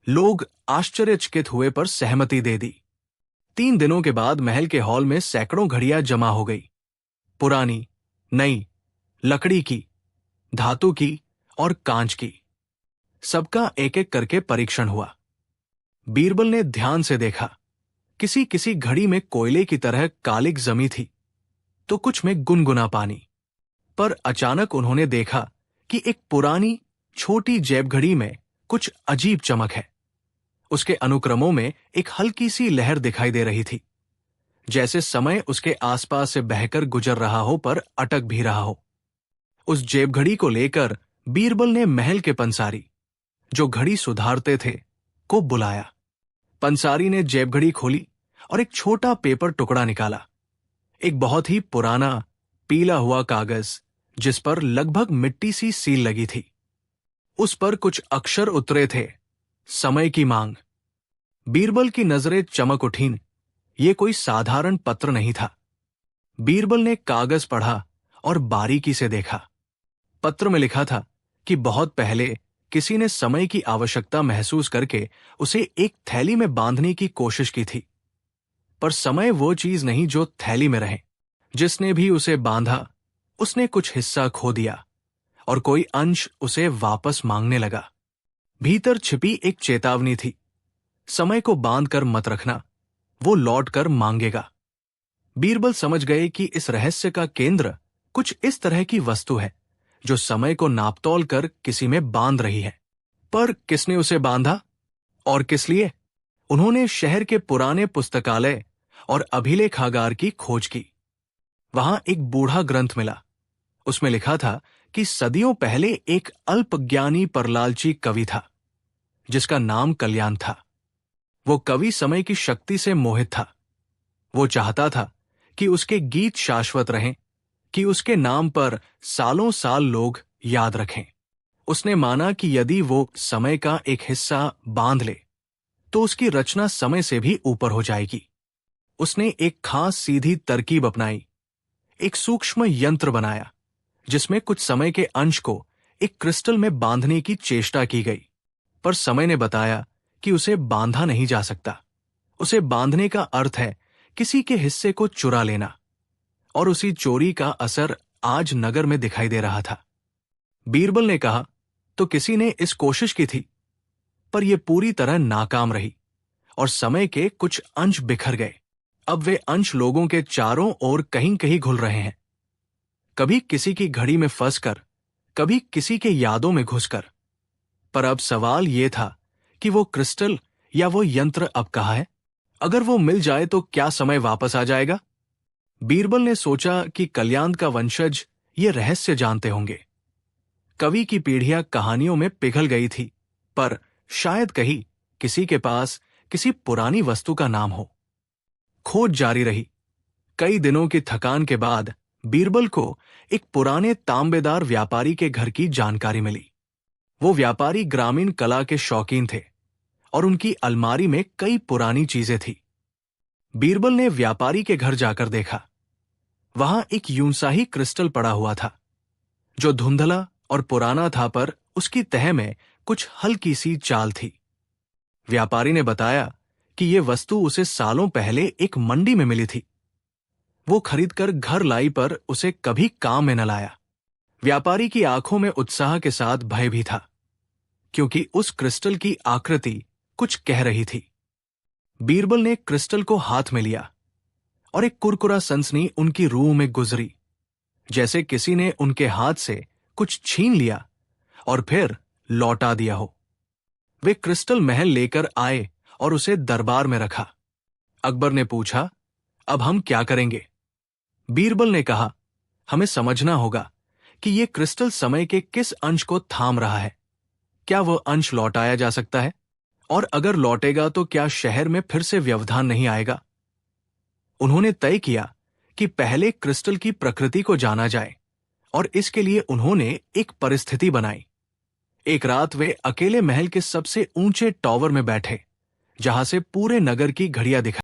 Speaker 1: लोग आश्चर्यचकित हुए पर सहमति दे दी। 3 दिनों के बाद महल के हॉल में सैकड़ों घड़ियां जमा हो गई। पुरानी, नई, लकड़ी की, धातु की और कांच की। सबका एक एक करके परीक्षण हुआ। बीरबल ने ध्यान से देखा। किसी किसी घड़ी में कोयले की तरह कालिक जमी थी, तो कुछ में गुनगुना पानी। पर अचानक उन्होंने देखा कि एक पुरानी छोटी जेब घड़ी में कुछ अजीब चमक है। उसके अनुक्रमों में एक हल्की सी लहर दिखाई दे रही थी, जैसे समय उसके आसपास से बहकर गुजर रहा हो पर अटक भी रहा हो। उस जेब घड़ी को लेकर बीरबल ने महल के पंसारी, जो घड़ी सुधारते थे, को बुलाया। पंसारी ने जेब घड़ी खोली और एक छोटा पेपर टुकड़ा निकाला। एक बहुत ही पुराना पीला हुआ कागज, जिस पर लगभग मिट्टी सी सील लगी थी। उस पर कुछ अक्षर उतरे थे, समय की मांग। बीरबल की नजरें चमक उठीं। ये कोई साधारण पत्र नहीं था। बीरबल ने कागज पढ़ा और बारीकी से देखा। पत्र में लिखा था कि बहुत पहले किसी ने समय की आवश्यकता महसूस करके उसे एक थैली में बांधने की कोशिश की थी, पर समय वो चीज नहीं जो थैली में रहे। जिसने भी उसे बांधा, उसने कुछ हिस्सा खो दिया और कोई अंश उसे वापस मांगने लगा। भीतर छिपी एक चेतावनी थी, समय को बांध कर मत रखना, वो लौट कर मांगेगा। बीरबल समझ गए कि इस रहस्य का केंद्र कुछ इस तरह की वस्तु है जो समय को नापतोल कर किसी में बांध रही है। पर किसने उसे बांधा और किस लिए? उन्होंने शहर के पुराने पुस्तकालय और अभिलेखागार की खोज की। वहां एक बूढ़ा ग्रंथ मिला। उसमें लिखा था कि सदियों पहले एक अल्पज्ञानी पर लालची कवि था जिसका नाम कल्याण था। वो कवि समय की शक्ति से मोहित था। वो चाहता था कि उसके गीत शाश्वत रहें, कि उसके नाम पर सालों साल लोग याद रखें। उसने माना कि यदि वो समय का एक हिस्सा बांध ले तो उसकी रचना समय से भी ऊपर हो जाएगी। उसने एक खास सीधी तरकीब अपनाई, एक सूक्ष्म यंत्र बनाया जिसमें कुछ समय के अंश को एक क्रिस्टल में बांधने की चेष्टा की गई। पर समय ने बताया कि उसे बांधा नहीं जा सकता। उसे बांधने का अर्थ है किसी के हिस्से को चुरा लेना, और उसी चोरी का असर आज नगर में दिखाई दे रहा था। बीरबल ने कहा, तो किसी ने इस कोशिश की थी, पर यह पूरी तरह नाकाम रही और समय के कुछ अंश बिखर गए। अब वे अंश लोगों के चारों ओर कहीं कहीं घुल रहे हैं, कभी किसी की घड़ी में फंसकर, कभी किसी के यादों में घुसकर। पर अब सवाल यह था कि वो क्रिस्टल या वो यंत्र अब कहाँ है? अगर वो मिल जाए तो क्या समय वापस आ जाएगा? बीरबल ने सोचा कि कल्याण का वंशज ये रहस्य जानते होंगे। कवि की पीढ़ियां कहानियों में पिघल गई थी, पर शायद कहीं किसी के पास किसी पुरानी वस्तु का नाम हो। खोज जारी रही। कई दिनों की थकान के बाद बीरबल को एक पुराने तांबेदार व्यापारी के घर की जानकारी मिली। वो व्यापारी ग्रामीण कला के शौकीन थे और उनकी अलमारी में कई पुरानी चीजें थी। बीरबल ने व्यापारी के घर जाकर देखा। वहां एक यूं सा ही क्रिस्टल पड़ा हुआ था जो धुंधला और पुराना था, पर उसकी तह में कुछ हल्की सी चाल थी। व्यापारी ने बताया कि यह वस्तु उसे सालों पहले एक मंडी में मिली थी। वो खरीदकर घर लाई, पर उसे कभी काम में न लाया। व्यापारी की आंखों में उत्साह के साथ भय भी था, क्योंकि उस क्रिस्टल की आकृति कुछ कह रही थी। बीरबल ने क्रिस्टल को हाथ में लिया और एक कुरकुरा सनसनी उनकी रूह में गुजरी, जैसे किसी ने उनके हाथ से कुछ छीन लिया और फिर लौटा दिया हो। वे क्रिस्टल महल लेकर आए और उसे दरबार में रखा। अकबर ने पूछा, अब हम क्या करेंगे? बीरबल ने कहा, हमें समझना होगा कि यह क्रिस्टल समय के किस अंश को थाम रहा है। क्या वह अंश लौटाया जा सकता है? और अगर लौटेगा तो क्या शहर में फिर से व्यवधान नहीं आएगा? उन्होंने तय किया कि पहले क्रिस्टल की प्रकृति को जाना जाए, और इसके लिए उन्होंने एक परिस्थिति बनाई। एक रात वे अकेले महल के सबसे ऊंचे टॉवर में बैठे, जहां से पूरे नगर की घड़ियां दिखाई